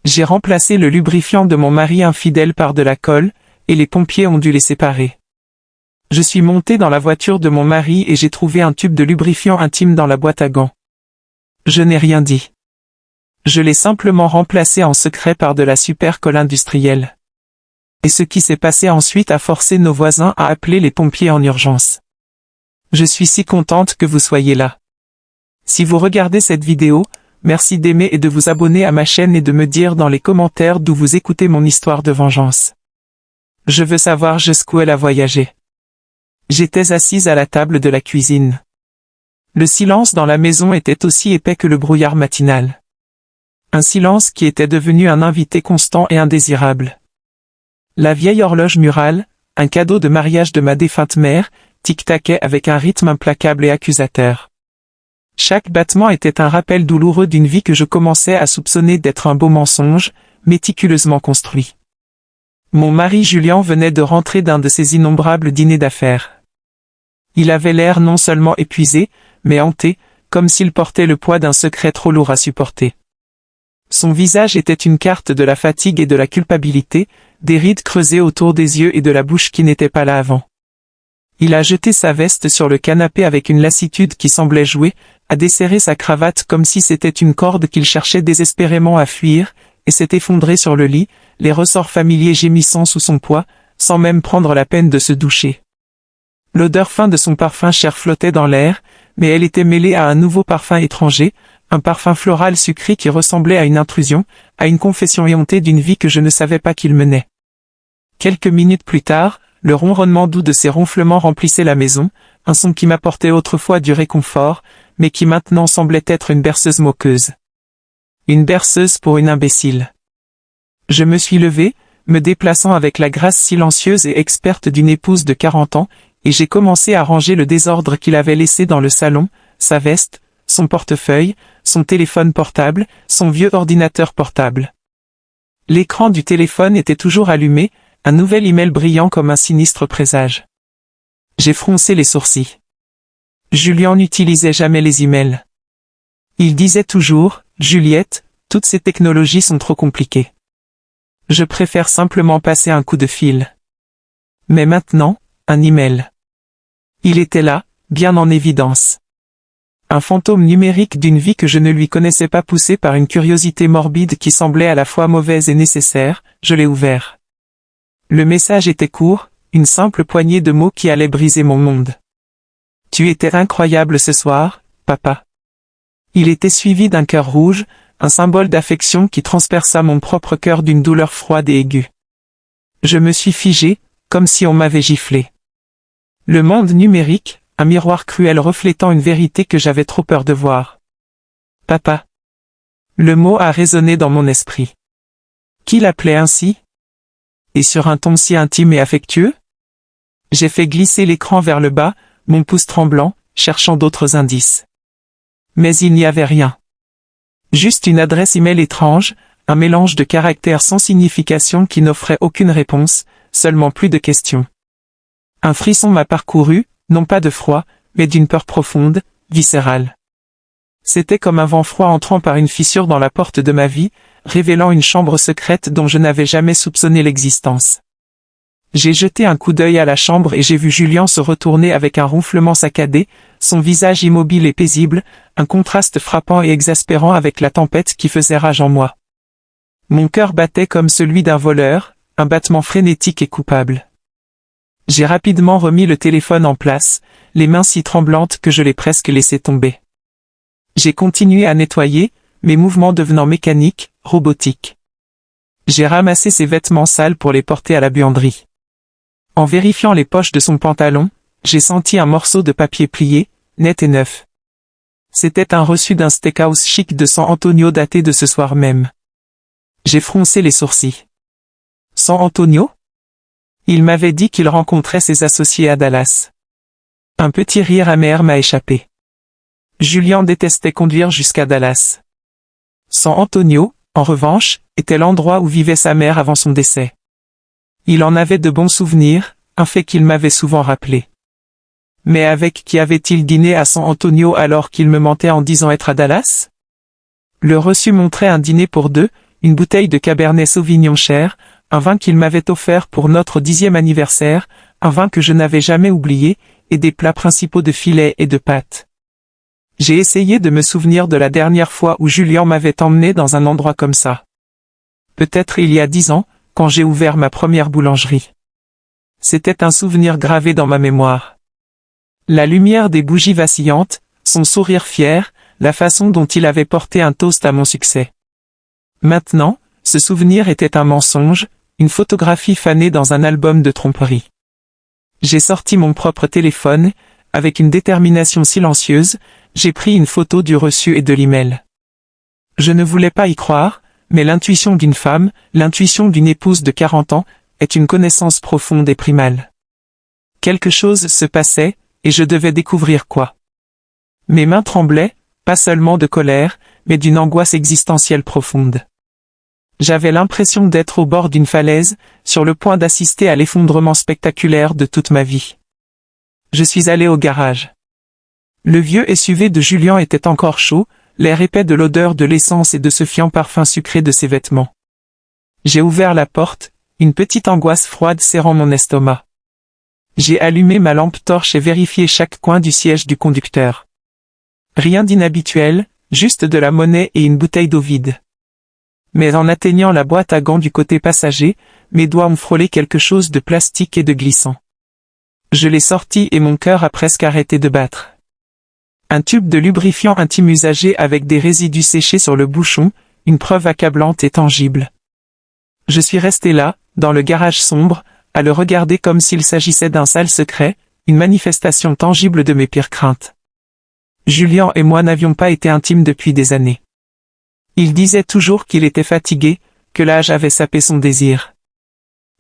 J'ai remplacé le lubrifiant de mon mari infidèle par de la colle, et les pompiers ont dû les séparer. Je suis monté dans la voiture de mon mari et j'ai trouvé un tube de lubrifiant intime dans la boîte à gants. Je n'ai rien dit. Je l'ai simplement remplacé en secret par de la super colle industrielle. Et ce qui s'est passé ensuite a forcé nos voisins à appeler les pompiers en urgence. Je suis si contente que vous soyez là. Si vous regardez cette vidéo, merci d'aimer et de vous abonner à ma chaîne et de me dire dans les commentaires d'où vous écoutez mon histoire de vengeance. Je veux savoir jusqu'où elle a voyagé. J'étais assise à la table de la cuisine. Le silence dans la maison était aussi épais que le brouillard matinal. Un silence qui était devenu un invité constant et indésirable. La vieille horloge murale, un cadeau de mariage de ma défunte mère, tic-taquait avec un rythme implacable et accusateur. Chaque battement était un rappel douloureux d'une vie que je commençais à soupçonner d'être un beau mensonge, méticuleusement construit. Mon mari Julien venait de rentrer d'un de ses innombrables dîners d'affaires. Il avait l'air non seulement épuisé, mais hanté, comme s'il portait le poids d'un secret trop lourd à supporter. Son visage était une carte de la fatigue et de la culpabilité, des rides creusées autour des yeux et de la bouche qui n'était pas là avant. Il a jeté sa veste sur le canapé avec une lassitude qui semblait jouer, a desserré sa cravate comme si c'était une corde qu'il cherchait désespérément à fuir, et s'est effondré sur le lit, les ressorts familiers gémissant sous son poids, sans même prendre la peine de se doucher. L'odeur fin de son parfum cher flottait dans l'air, mais elle était mêlée à un nouveau parfum étranger, un parfum floral sucré qui ressemblait à une intrusion, à une confession éhontée d'une vie que je ne savais pas qu'il menait. Quelques minutes plus tard, le ronronnement doux de ses ronflements remplissait la maison, un son qui m'apportait autrefois du réconfort, mais qui maintenant semblait être une berceuse moqueuse. Une berceuse pour une imbécile. Je me suis levé, me déplaçant avec la grâce silencieuse et experte d'une épouse de 40 ans, et j'ai commencé à ranger le désordre qu'il avait laissé dans le salon, sa veste, son portefeuille, son téléphone portable, son vieux ordinateur portable. L'écran du téléphone était toujours allumé, un nouvel email brillant comme un sinistre présage. J'ai froncé les sourcils. Julien n'utilisait jamais les emails. Il disait toujours, « Juliette, toutes ces technologies sont trop compliquées. Je préfère simplement passer un coup de fil. » Mais maintenant, un email. Il était là, bien en évidence. Un fantôme numérique d'une vie que je ne lui connaissais pas poussée par une curiosité morbide qui semblait à la fois mauvaise et nécessaire, je l'ai ouvert. Le message était court, une simple poignée de mots qui allait briser mon monde. « Tu étais incroyable ce soir, papa. » Il était suivi d'un cœur rouge, un symbole d'affection qui transperça mon propre cœur d'une douleur froide et aiguë. Je me suis figé, comme si on m'avait giflé. Le monde numérique, un miroir cruel reflétant une vérité que j'avais trop peur de voir. Papa. Le mot a résonné dans mon esprit. Qui l'appelait ainsi? Et sur un ton si intime et affectueux? J'ai fait glisser l'écran vers le bas, mon pouce tremblant, cherchant d'autres indices. Mais il n'y avait rien. Juste une adresse email étrange, un mélange de caractères sans signification qui n'offrait aucune réponse, seulement plus de questions. Un frisson m'a parcouru, non pas de froid, mais d'une peur profonde, viscérale. C'était comme un vent froid entrant par une fissure dans la porte de ma vie, révélant une chambre secrète dont je n'avais jamais soupçonné l'existence. J'ai jeté un coup d'œil à la chambre et j'ai vu Julien se retourner avec un ronflement saccadé, son visage immobile et paisible, un contraste frappant et exaspérant avec la tempête qui faisait rage en moi. Mon cœur battait comme celui d'un voleur, un battement frénétique et coupable. J'ai rapidement remis le téléphone en place, les mains si tremblantes que je l'ai presque laissé tomber. J'ai continué à nettoyer, mes mouvements devenant mécaniques, robotiques. J'ai ramassé ses vêtements sales pour les porter à la buanderie. En vérifiant les poches de son pantalon, j'ai senti un morceau de papier plié, net et neuf. C'était un reçu d'un steakhouse chic de San Antonio daté de ce soir même. J'ai froncé les sourcils. San Antonio? Il m'avait dit qu'il rencontrait ses associés à Dallas. Un petit rire amer m'a échappé. Julien détestait conduire jusqu'à Dallas. San Antonio, en revanche, était l'endroit où vivait sa mère avant son décès. Il en avait de bons souvenirs, un fait qu'il m'avait souvent rappelé. Mais avec qui avait-il dîné à San Antonio alors qu'il me mentait en disant être à Dallas? Le reçu montrait un dîner pour deux, une bouteille de Cabernet Sauvignon cher, un vin qu'il m'avait offert pour notre 10e anniversaire, un vin que je n'avais jamais oublié, et des plats principaux de filet et de pâtes. J'ai essayé de me souvenir de la dernière fois où Julien m'avait emmené dans un endroit comme ça. Peut-être il y a 10 ans, quand j'ai ouvert ma première boulangerie. C'était un souvenir gravé dans ma mémoire. La lumière des bougies vacillantes, son sourire fier, la façon dont il avait porté un toast à mon succès. Maintenant, ce souvenir était un mensonge, une photographie fanée dans un album de tromperie. J'ai sorti mon propre téléphone, avec une détermination silencieuse, j'ai pris une photo du reçu et de l'email. Je ne voulais pas y croire, mais l'intuition d'une femme, l'intuition d'une épouse de 40 ans, est une connaissance profonde et primale. Quelque chose se passait, et je devais découvrir quoi. Mes mains tremblaient, pas seulement de colère, mais d'une angoisse existentielle profonde. J'avais l'impression d'être au bord d'une falaise, sur le point d'assister à l'effondrement spectaculaire de toute ma vie. Je suis allé au garage. Le vieux SUV de Julien était encore chaud, l'air épais de l'odeur de l'essence et de ce fiant parfum sucré de ses vêtements. J'ai ouvert la porte, une petite angoisse froide serrant mon estomac. J'ai allumé ma lampe torche et vérifié chaque coin du siège du conducteur. Rien d'inhabituel, juste de la monnaie et une bouteille d'eau vide. Mais en atteignant la boîte à gants du côté passager, mes doigts ont frôlé quelque chose de plastique et de glissant. Je l'ai sorti et mon cœur a presque arrêté de battre. Un tube de lubrifiant intime usagé avec des résidus séchés sur le bouchon, une preuve accablante et tangible. Je suis resté là, dans le garage sombre, à le regarder comme s'il s'agissait d'un sale secret, une manifestation tangible de mes pires craintes. Julien et moi n'avions pas été intimes depuis des années. Il disait toujours qu'il était fatigué, que l'âge avait sapé son désir.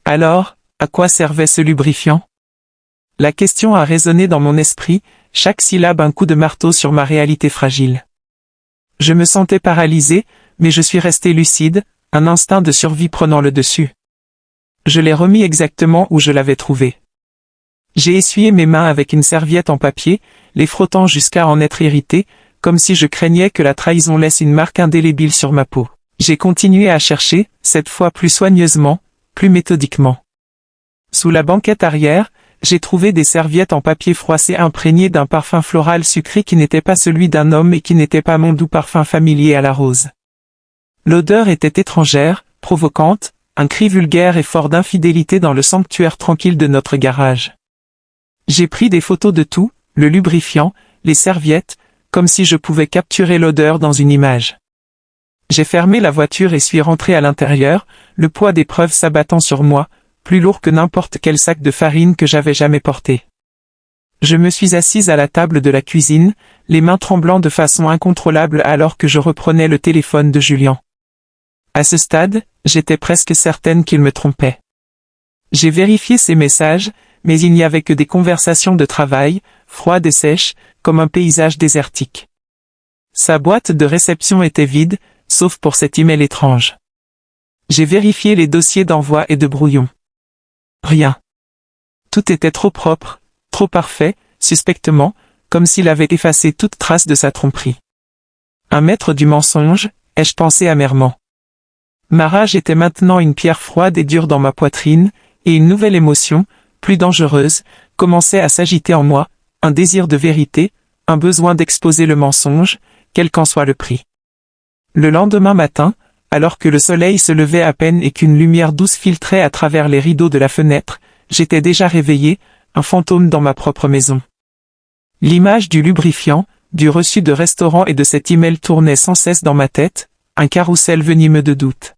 Alors, à quoi servait ce lubrifiant? La question a résonné dans mon esprit, chaque syllabe un coup de marteau sur ma réalité fragile. Je me sentais paralysé, mais je suis resté lucide, un instinct de survie prenant le dessus. Je l'ai remis exactement où je l'avais trouvé. J'ai essuyé mes mains avec une serviette en papier, les frottant jusqu'à en être irrité, comme si je craignais que la trahison laisse une marque indélébile sur ma peau. J'ai continué à chercher, cette fois plus soigneusement, plus méthodiquement. Sous la banquette arrière, j'ai trouvé des serviettes en papier froissé imprégnées d'un parfum floral sucré qui n'était pas celui d'un homme et qui n'était pas mon doux parfum familier à la rose. L'odeur était étrangère, provocante, un cri vulgaire et fort d'infidélité dans le sanctuaire tranquille de notre garage. J'ai pris des photos de tout, le lubrifiant, les serviettes, comme si je pouvais capturer l'odeur dans une image. J'ai fermé la voiture et suis rentré à l'intérieur, le poids des preuves s'abattant sur moi, plus lourd que n'importe quel sac de farine que j'avais jamais porté. Je me suis assise à la table de la cuisine, les mains tremblant de façon incontrôlable alors que je reprenais le téléphone de Julien. À ce stade, j'étais presque certaine qu'il me trompait. J'ai vérifié ses messages, mais il n'y avait que des conversations de travail, froides et sèches, comme un paysage désertique. Sa boîte de réception était vide, sauf pour cet email étrange. J'ai vérifié les dossiers d'envoi et de brouillon. Rien. Tout était trop propre, trop parfait, suspectement, comme s'il avait effacé toute trace de sa tromperie. Un maître du mensonge, ai-je pensé amèrement. Ma rage était maintenant une pierre froide et dure dans ma poitrine, et une nouvelle émotion, plus dangereuse, commençait à s'agiter en moi, un désir de vérité, un besoin d'exposer le mensonge, quel qu'en soit le prix. Le lendemain matin, alors que le soleil se levait à peine et qu'une lumière douce filtrait à travers les rideaux de la fenêtre, j'étais déjà réveillé, un fantôme dans ma propre maison. L'image du lubrifiant, du reçu de restaurant et de cet email tournait sans cesse dans ma tête, un carrousel venimeux de doutes.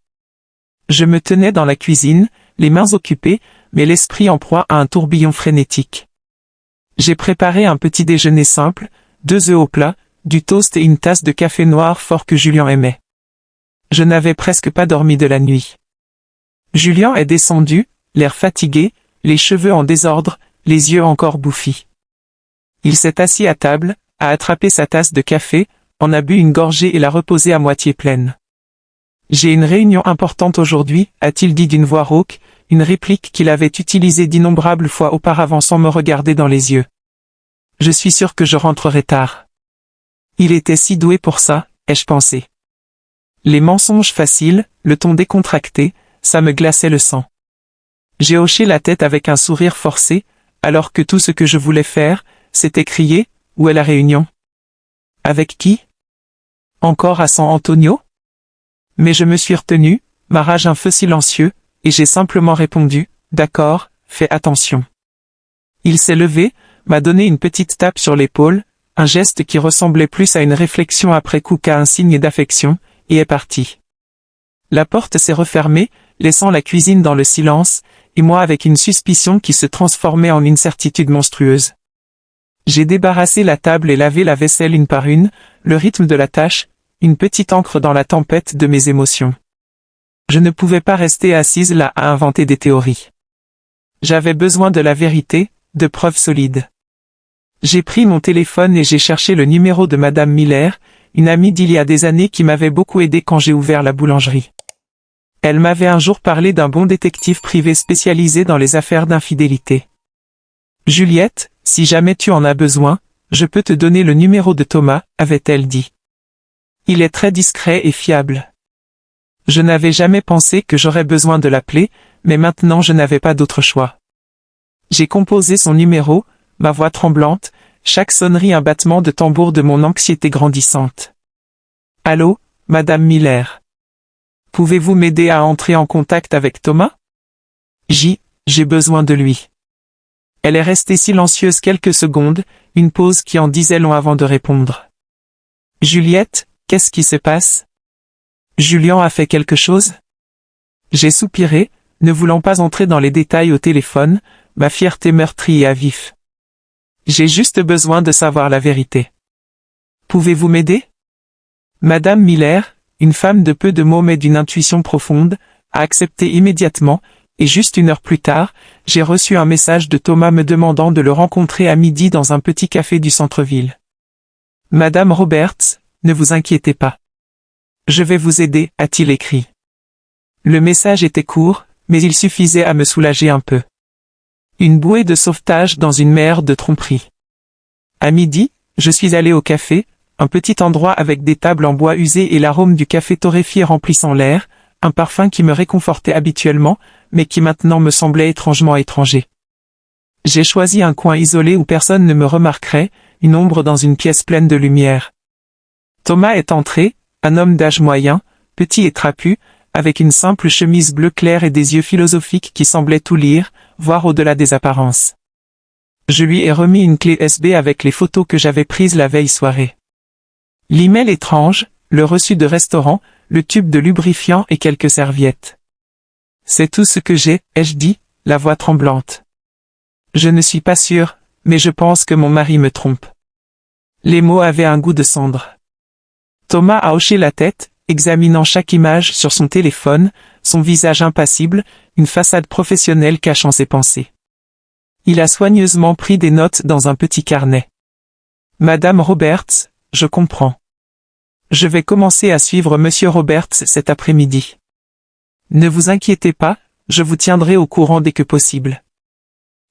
Je me tenais dans la cuisine, les mains occupées, mais l'esprit en proie à un tourbillon frénétique. J'ai préparé un petit déjeuner simple, 2 œufs au plat, du toast et une tasse de café noir fort que Julien aimait. Je n'avais presque pas dormi de la nuit. Julien est descendu, l'air fatigué, les cheveux en désordre, les yeux encore bouffis. Il s'est assis à table, a attrapé sa tasse de café, en a bu une gorgée et l'a reposée à moitié pleine. J'ai une réunion importante aujourd'hui, a-t-il dit d'une voix rauque, une réplique qu'il avait utilisée d'innombrables fois auparavant sans me regarder dans les yeux. Je suis sûr que je rentrerai tard. Il était si doué pour ça, ai-je pensé. Les mensonges faciles, le ton décontracté, ça me glaçait le sang. J'ai hoché la tête avec un sourire forcé, alors que tout ce que je voulais faire, c'était crier, où est la réunion? Avec qui? Encore à San Antonio? Mais je me suis retenu, ma rage un feu silencieux, et j'ai simplement répondu, d'accord, fais attention. Il s'est levé, m'a donné une petite tape sur l'épaule, un geste qui ressemblait plus à une réflexion après coup qu'à un signe d'affection, et est parti. La porte s'est refermée, laissant la cuisine dans le silence, et moi avec une suspicion qui se transformait en une certitude monstrueuse. J'ai débarrassé la table et lavé la vaisselle une par une, le rythme de la tâche, une petite encre dans la tempête de mes émotions. Je ne pouvais pas rester assise là à inventer des théories. J'avais besoin de la vérité, de preuves solides. J'ai pris mon téléphone et j'ai cherché le numéro de Madame Miller, une amie d'il y a des années qui m'avait beaucoup aidé quand j'ai ouvert la boulangerie. Elle m'avait un jour parlé d'un bon détective privé spécialisé dans les affaires d'infidélité. Juliette, si jamais tu en as besoin, je peux te donner le numéro de Thomas, avait-elle dit. Il est très discret et fiable. Je n'avais jamais pensé que j'aurais besoin de l'appeler, mais maintenant je n'avais pas d'autre choix. J'ai composé son numéro, ma voix tremblante, chaque sonnerie un battement de tambour de mon anxiété grandissante. Allô, Madame Miller. Pouvez-vous m'aider à entrer en contact avec Thomas? J'ai besoin de lui. Elle est restée silencieuse quelques secondes, une pause qui en disait long avant de répondre. Juliette, qu'est-ce qui se passe? Julien a fait quelque chose? J'ai soupiré, ne voulant pas entrer dans les détails au téléphone, ma fierté meurtrie et à vif. J'ai juste besoin de savoir la vérité. Pouvez-vous m'aider? Madame Miller, une femme de peu de mots mais d'une intuition profonde, a accepté immédiatement, et juste une heure plus tard, j'ai reçu un message de Thomas me demandant de le rencontrer à midi dans un petit café du centre-ville. Madame Roberts, ne vous inquiétez pas. Je vais vous aider, a-t-il écrit. Le message était court, mais il suffisait à me soulager un peu. Une bouée de sauvetage dans une mer de tromperie. À midi, je suis allé au café, un petit endroit avec des tables en bois usé et l'arôme du café torréfié remplissant l'air, un parfum qui me réconfortait habituellement, mais qui maintenant me semblait étrangement étranger. J'ai choisi un coin isolé où personne ne me remarquerait, une ombre dans une pièce pleine de lumière. Thomas est entré, un homme d'âge moyen, petit et trapu, avec une simple chemise bleu clair et des yeux philosophiques qui semblaient tout lire, voire au-delà des apparences. Je lui ai remis une clé USB avec les photos que j'avais prises la veille soirée. L'email étrange, le reçu de restaurant, le tube de lubrifiant et quelques serviettes. C'est tout ce que j'ai, ai-je dit, la voix tremblante. Je ne suis pas sûre, mais je pense que mon mari me trompe. Les mots avaient un goût de cendre. Thomas a hoché la tête, examinant chaque image sur son téléphone, son visage impassible, une façade professionnelle cachant ses pensées. Il a soigneusement pris des notes dans un petit carnet. Madame Roberts, je comprends. Je vais commencer à suivre Monsieur Roberts cet après-midi. Ne vous inquiétez pas, je vous tiendrai au courant dès que possible.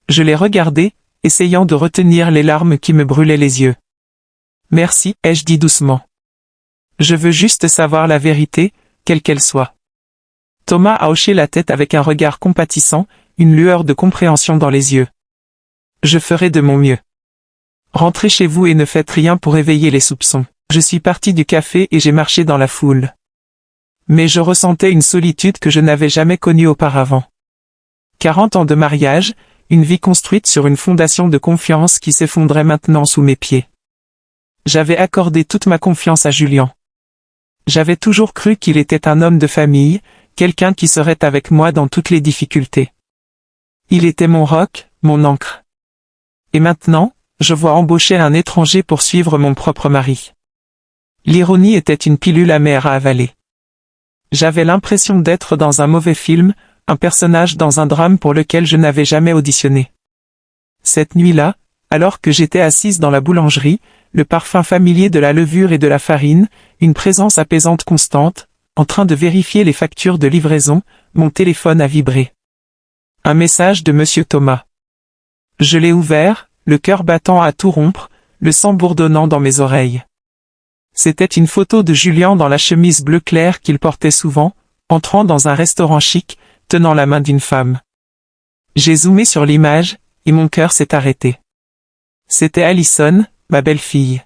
Je l'ai regardé, essayant de retenir les larmes qui me brûlaient les yeux. Merci, ai-je dit doucement. Je veux juste savoir la vérité, quelle qu'elle soit. Thomas a hoché la tête avec un regard compatissant, une lueur de compréhension dans les yeux. Je ferai de mon mieux. Rentrez chez vous et ne faites rien pour éveiller les soupçons. Je suis parti du café et j'ai marché dans la foule. Mais je ressentais une solitude que je n'avais jamais connue auparavant. 40 ans de mariage, une vie construite sur une fondation de confiance qui s'effondrait maintenant sous mes pieds. J'avais accordé toute ma confiance à Julien. J'avais toujours cru qu'il était un homme de famille, quelqu'un qui serait avec moi dans toutes les difficultés. Il était mon roc, mon ancre. Et maintenant, je vois embaucher un étranger pour suivre mon propre mari. L'ironie était une pilule amère à avaler. J'avais l'impression d'être dans un mauvais film, un personnage dans un drame pour lequel je n'avais jamais auditionné. Cette nuit-là, alors que j'étais assise dans la boulangerie, le parfum familier de la levure et de la farine, une présence apaisante constante, en train de vérifier les factures de livraison, mon téléphone a vibré. Un message de Monsieur Thomas. Je l'ai ouvert, le cœur battant à tout rompre, le sang bourdonnant dans mes oreilles. C'était une photo de Julien dans la chemise bleu clair qu'il portait souvent, entrant dans un restaurant chic, tenant la main d'une femme. J'ai zoomé sur l'image, et mon cœur s'est arrêté. C'était Alison, ma belle-fille.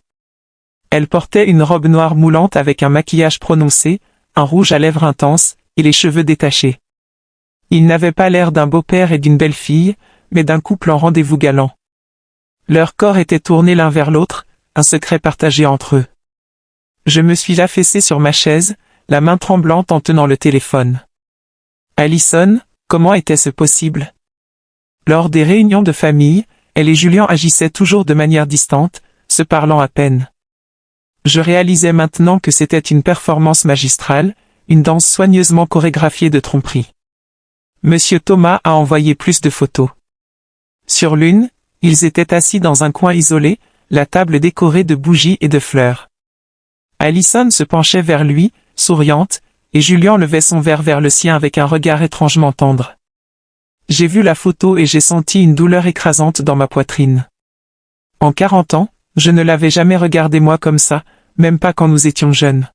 Elle portait une robe noire moulante avec un maquillage prononcé, un rouge à lèvres intense, et les cheveux détachés. Ils n'avaient pas l'air d'un beau-père et d'une belle-fille, mais d'un couple en rendez-vous galant. Leurs corps étaient tournés l'un vers l'autre, un secret partagé entre eux. Je me suis affaissé sur ma chaise, la main tremblante en tenant le téléphone. Alison, comment était-ce possible? Lors des réunions de famille, elle et Julien agissaient toujours de manière distante, se parlant à peine. Je réalisais maintenant que c'était une performance magistrale, une danse soigneusement chorégraphiée de tromperie. Monsieur Thomas a envoyé plus de photos. Sur l'une, ils étaient assis dans un coin isolé, la table décorée de bougies et de fleurs. Alison se penchait vers lui, souriante, et Julien levait son verre vers le sien avec un regard étrangement tendre. J'ai vu la photo et j'ai senti une douleur écrasante dans ma poitrine. En 40 ans, je ne l'avais jamais regardé moi comme ça, même pas quand nous étions jeunes.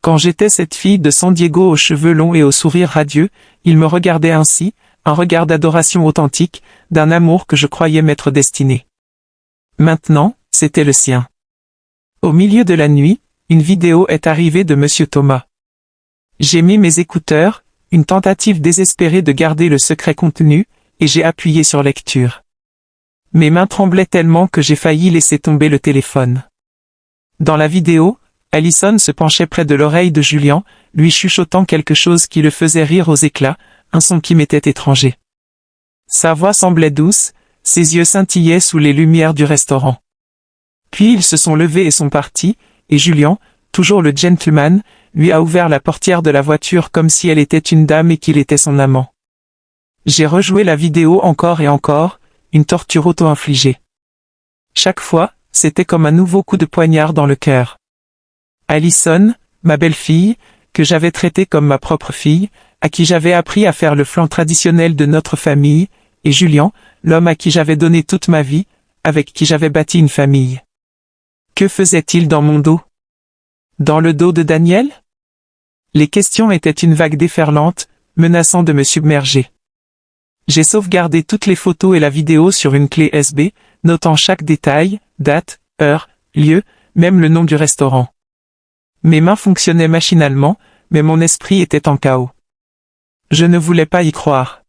Quand j'étais cette fille de San Diego aux cheveux longs et au sourire radieux, il me regardait ainsi, un regard d'adoration authentique, d'un amour que je croyais m'être destiné. Maintenant, c'était le sien. Au milieu de la nuit, une vidéo est arrivée de Monsieur Thomas. J'ai mis mes écouteurs, une tentative désespérée de garder le secret contenu, et j'ai appuyé sur lecture. Mes mains tremblaient tellement que j'ai failli laisser tomber le téléphone. Dans la vidéo, Alison se penchait près de l'oreille de Julien, lui chuchotant quelque chose qui le faisait rire aux éclats, un son qui m'était étranger. Sa voix semblait douce, ses yeux scintillaient sous les lumières du restaurant. Puis ils se sont levés et sont partis, et Julien, toujours le gentleman, lui a ouvert la portière de la voiture comme si elle était une dame et qu'il était son amant. J'ai rejoué la vidéo encore et encore, une torture auto-infligée. Chaque fois, c'était comme un nouveau coup de poignard dans le cœur. Alison, ma belle-fille, que j'avais traitée comme ma propre fille, à qui j'avais appris à faire le flan traditionnel de notre famille, et Julien, l'homme à qui j'avais donné toute ma vie, avec qui j'avais bâti une famille. Que faisait-il dans mon dos? Dans le dos de Daniel? Les questions étaient une vague déferlante, menaçant de me submerger. J'ai sauvegardé toutes les photos et la vidéo sur une clé USB, notant chaque détail, date, heure, lieu, même le nom du restaurant. Mes mains fonctionnaient machinalement, mais mon esprit était en chaos. Je ne voulais pas y croire.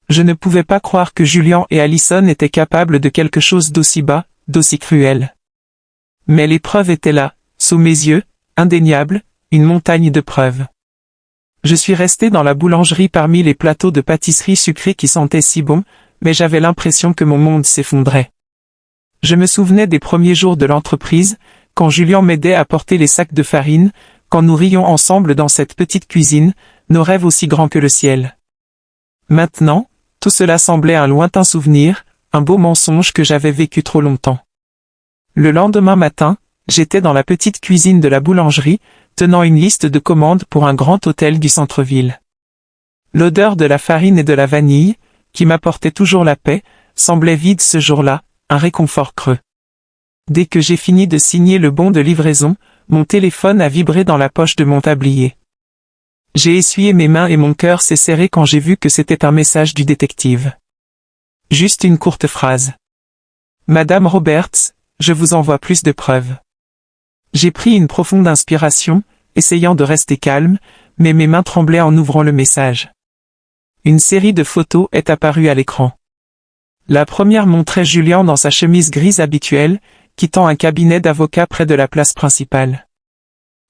Je ne pouvais pas croire que Julien et Alison étaient capables de quelque chose d'aussi bas, d'aussi cruel. Mais les preuves étaient là, sous mes yeux, indéniables, une montagne de preuves. Je suis resté dans la boulangerie parmi les plateaux de pâtisserie sucrée qui sentaient si bon, mais j'avais l'impression que mon monde s'effondrait. Je me souvenais des premiers jours de l'entreprise, quand Julien m'aidait à porter les sacs de farine, quand nous rions ensemble dans cette petite cuisine, nos rêves aussi grands que le ciel. Maintenant, tout cela semblait un lointain souvenir, un beau mensonge que j'avais vécu trop longtemps. Le lendemain matin, j'étais dans la petite cuisine de la boulangerie, tenant une liste de commandes pour un grand hôtel du centre-ville. L'odeur de la farine et de la vanille, qui m'apportait toujours la paix, semblait vide ce jour-là, un réconfort creux. Dès que j'ai fini de signer le bon de livraison, mon téléphone a vibré dans la poche de mon tablier. J'ai essuyé mes mains et mon cœur s'est serré quand j'ai vu que c'était un message du détective. Juste une courte phrase. Madame Roberts, je vous envoie plus de preuves. J'ai pris une profonde inspiration, essayant de rester calme, mais mes mains tremblaient en ouvrant le message. Une série de photos est apparue à l'écran. La première montrait Julien dans sa chemise grise habituelle, quittant un cabinet d'avocat près de la place principale.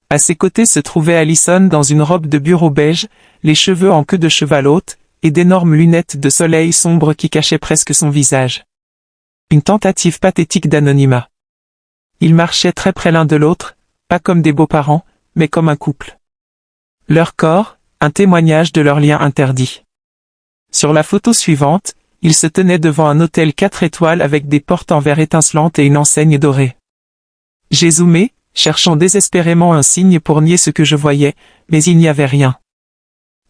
À ses côtés se trouvait Alison dans une robe de bureau beige, les cheveux en queue de cheval haute, et d'énormes lunettes de soleil sombres qui cachaient presque son visage. Une tentative pathétique d'anonymat. Ils marchaient très près l'un de l'autre, pas comme des beaux-parents, mais comme un couple. Leur corps, un témoignage de leur lien interdit. Sur la photo suivante, ils se tenaient devant un hôtel 4 étoiles avec des portes en verre étincelantes et une enseigne dorée. J'ai zoomé, cherchant désespérément un signe pour nier ce que je voyais, mais il n'y avait rien.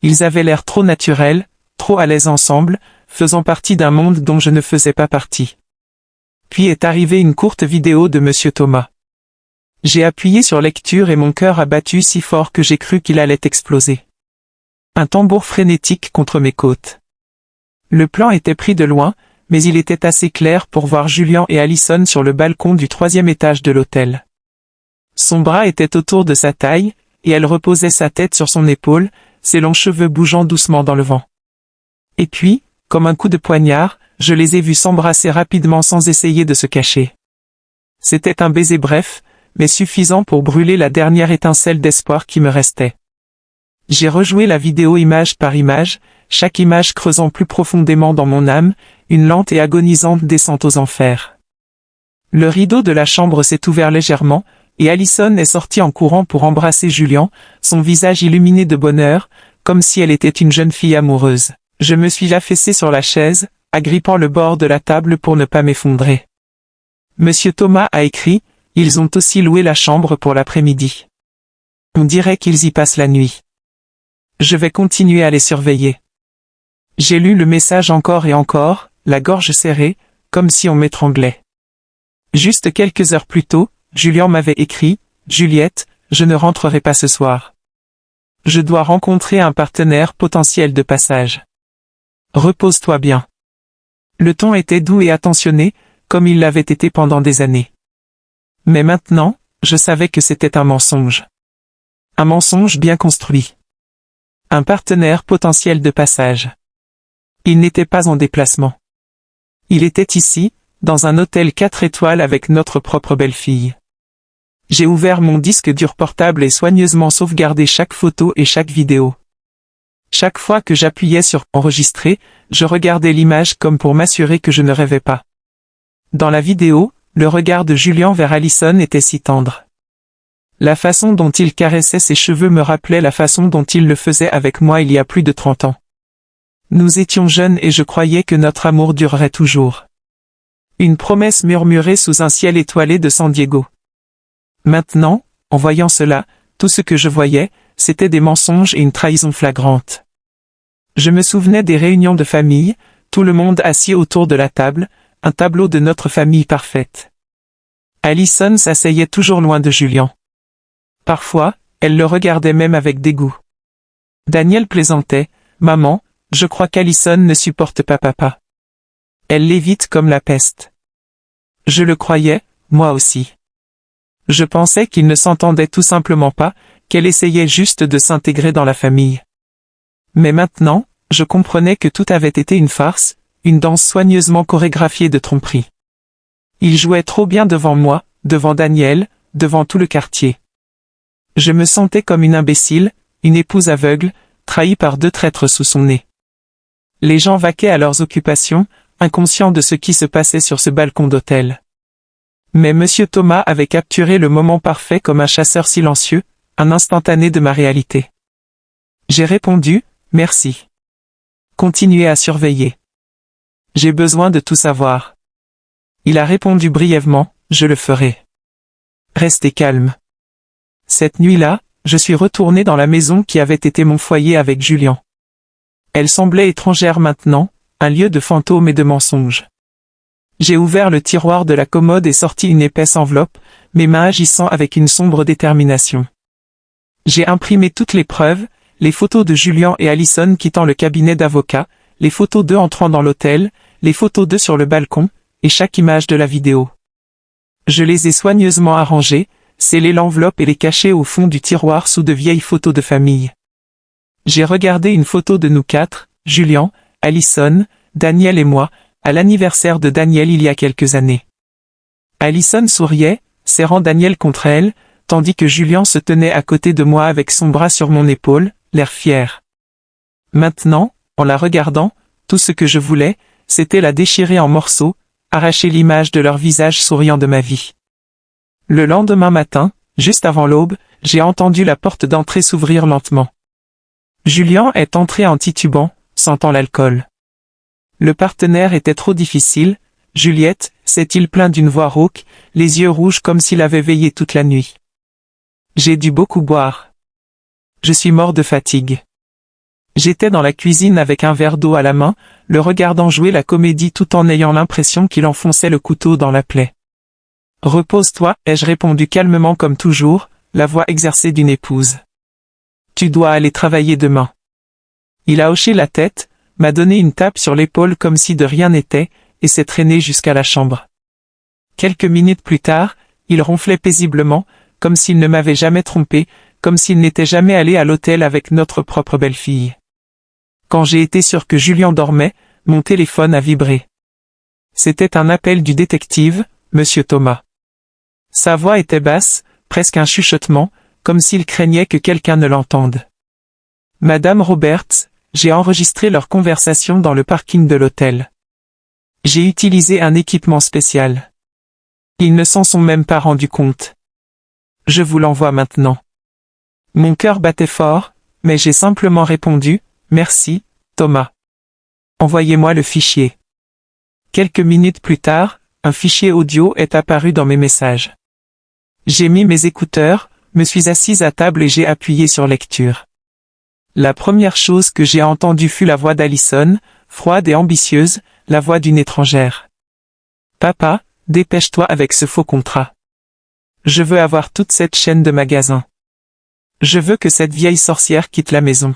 Ils avaient l'air trop naturels, trop à l'aise ensemble, faisant partie d'un monde dont je ne faisais pas partie. Puis est arrivée une courte vidéo de Monsieur Thomas. J'ai appuyé sur lecture et mon cœur a battu si fort que j'ai cru qu'il allait exploser. Un tambour frénétique contre mes côtes. Le plan était pris de loin, mais il était assez clair pour voir Julian et Allison sur le balcon du 3e étage de l'hôtel. Son bras était autour de sa taille, et elle reposait sa tête sur son épaule, ses longs cheveux bougeant doucement dans le vent. Et puis, comme un coup de poignard, je les ai vus s'embrasser rapidement sans essayer de se cacher. C'était un baiser bref, mais suffisant pour brûler la dernière étincelle d'espoir qui me restait. J'ai rejoué la vidéo image par image, chaque image creusant plus profondément dans mon âme, une lente et agonisante descente aux enfers. Le rideau de la chambre s'est ouvert légèrement, et Allison est sortie en courant pour embrasser Julian, son visage illuminé de bonheur, comme si elle était une jeune fille amoureuse. Je me suis affaissé sur la chaise, agrippant le bord de la table pour ne pas m'effondrer. Monsieur Thomas a écrit, ils ont aussi loué la chambre pour l'après-midi. On dirait qu'ils y passent la nuit. Je vais continuer à les surveiller. J'ai lu le message encore et encore, la gorge serrée, comme si on m'étranglait. Juste quelques heures plus tôt, Julian m'avait écrit, « Juliette, je ne rentrerai pas ce soir. Je dois rencontrer un partenaire potentiel de passage. Repose-toi bien. » Le ton était doux et attentionné, comme il l'avait été pendant des années. Mais maintenant, je savais que c'était un mensonge. Un mensonge bien construit. Un partenaire potentiel de passage. Il n'était pas en déplacement. Il était ici, dans un hôtel 4 étoiles avec notre propre belle-fille. J'ai ouvert mon disque dur portable et soigneusement sauvegardé chaque photo et chaque vidéo. Chaque fois que j'appuyais sur « Enregistrer », je regardais l'image comme pour m'assurer que je ne rêvais pas. Dans la vidéo, le regard de Julian vers Allison était si tendre. La façon dont il caressait ses cheveux me rappelait la façon dont il le faisait avec moi il y a plus de 30 ans. Nous étions jeunes et je croyais que notre amour durerait toujours. Une promesse murmurée sous un ciel étoilé de San Diego. Maintenant, en voyant cela, tout ce que je voyais, c'était des mensonges et une trahison flagrante. Je me souvenais des réunions de famille, tout le monde assis autour de la table, un tableau de notre famille parfaite. Allison s'asseyait toujours loin de Julian. Parfois, elle le regardait même avec dégoût. Daniel plaisantait, « Maman, je crois qu'Allison ne supporte pas papa. Elle l'évite comme la peste. » Je le croyais, moi aussi. Je pensais qu'ils ne s'entendaient tout simplement pas, qu'elle essayait juste de s'intégrer dans la famille. Mais maintenant, je comprenais que tout avait été une farce, une danse soigneusement chorégraphiée de tromperie. Il jouait trop bien devant moi, devant Daniel, devant tout le quartier. Je me sentais comme une imbécile, une épouse aveugle, trahie par 2 traîtres sous son nez. Les gens vaquaient à leurs occupations, inconscients de ce qui se passait sur ce balcon d'hôtel. Mais Monsieur Thomas avait capturé le moment parfait comme un chasseur silencieux, un instantané de ma réalité. J'ai répondu, « Merci. Continuez à surveiller. J'ai besoin de tout savoir. » Il a répondu brièvement, « Je le ferai. Restez calme. » Cette nuit-là, je suis retourné dans la maison qui avait été mon foyer avec Julian. Elle semblait étrangère maintenant, un lieu de fantômes et de mensonges. J'ai ouvert le tiroir de la commode et sorti une épaisse enveloppe, mes mains agissant avec une sombre détermination. J'ai imprimé toutes les preuves, les photos de Julian et Allison quittant le cabinet d'avocat, les photos d'eux entrant dans l'hôtel, les photos d'eux sur le balcon, et chaque image de la vidéo. Je les ai soigneusement arrangées, scellé l'enveloppe et les caché au fond du tiroir sous de vieilles photos de famille. J'ai regardé une photo de nous 4, Julian, Allison, Daniel et moi, à l'anniversaire de Daniel il y a quelques années. Allison souriait, serrant Daniel contre elle, tandis que Julian se tenait à côté de moi avec son bras sur mon épaule, l'air fier. Maintenant, en la regardant, tout ce que je voulais, c'était la déchirer en morceaux, arracher l'image de leur visage souriant de ma vie. Le lendemain matin, juste avant l'aube, j'ai entendu la porte d'entrée s'ouvrir lentement. Julian est entré en titubant, sentant l'alcool. Le partenaire était trop difficile, Juliette, s'est-il plaint d'une voix rauque, les yeux rouges comme s'il avait veillé toute la nuit. J'ai dû beaucoup boire. Je suis mort de fatigue. J'étais dans la cuisine avec un verre d'eau à la main, le regardant jouer la comédie tout en ayant l'impression qu'il enfonçait le couteau dans la plaie. Repose-toi, ai-je répondu calmement comme toujours, la voix exercée d'une épouse. Tu dois aller travailler demain. Il a hoché la tête, m'a donné une tape sur l'épaule comme si de rien n'était, et s'est traîné jusqu'à la chambre. Quelques minutes plus tard, il ronflait paisiblement, comme s'il ne m'avait jamais trompé, comme s'il n'était jamais allé à l'hôtel avec notre propre belle-fille. Quand j'ai été sûr que Julien dormait, mon téléphone a vibré. C'était un appel du détective, Monsieur Thomas. Sa voix était basse, presque un chuchotement, comme s'il craignait que quelqu'un ne l'entende. Madame Roberts, j'ai enregistré leur conversation dans le parking de l'hôtel. J'ai utilisé un équipement spécial. Ils ne s'en sont même pas rendus compte. Je vous l'envoie maintenant. Mon cœur battait fort, mais j'ai simplement répondu, merci, Thomas. Envoyez-moi le fichier. Quelques minutes plus tard, un fichier audio est apparu dans mes messages. J'ai mis mes écouteurs, me suis assise à table et j'ai appuyé sur lecture. La première chose que j'ai entendue fut la voix d'Alison, froide et ambitieuse, la voix d'une étrangère. Papa, dépêche-toi avec ce faux contrat. Je veux avoir toute cette chaîne de magasins. Je veux que cette vieille sorcière quitte la maison.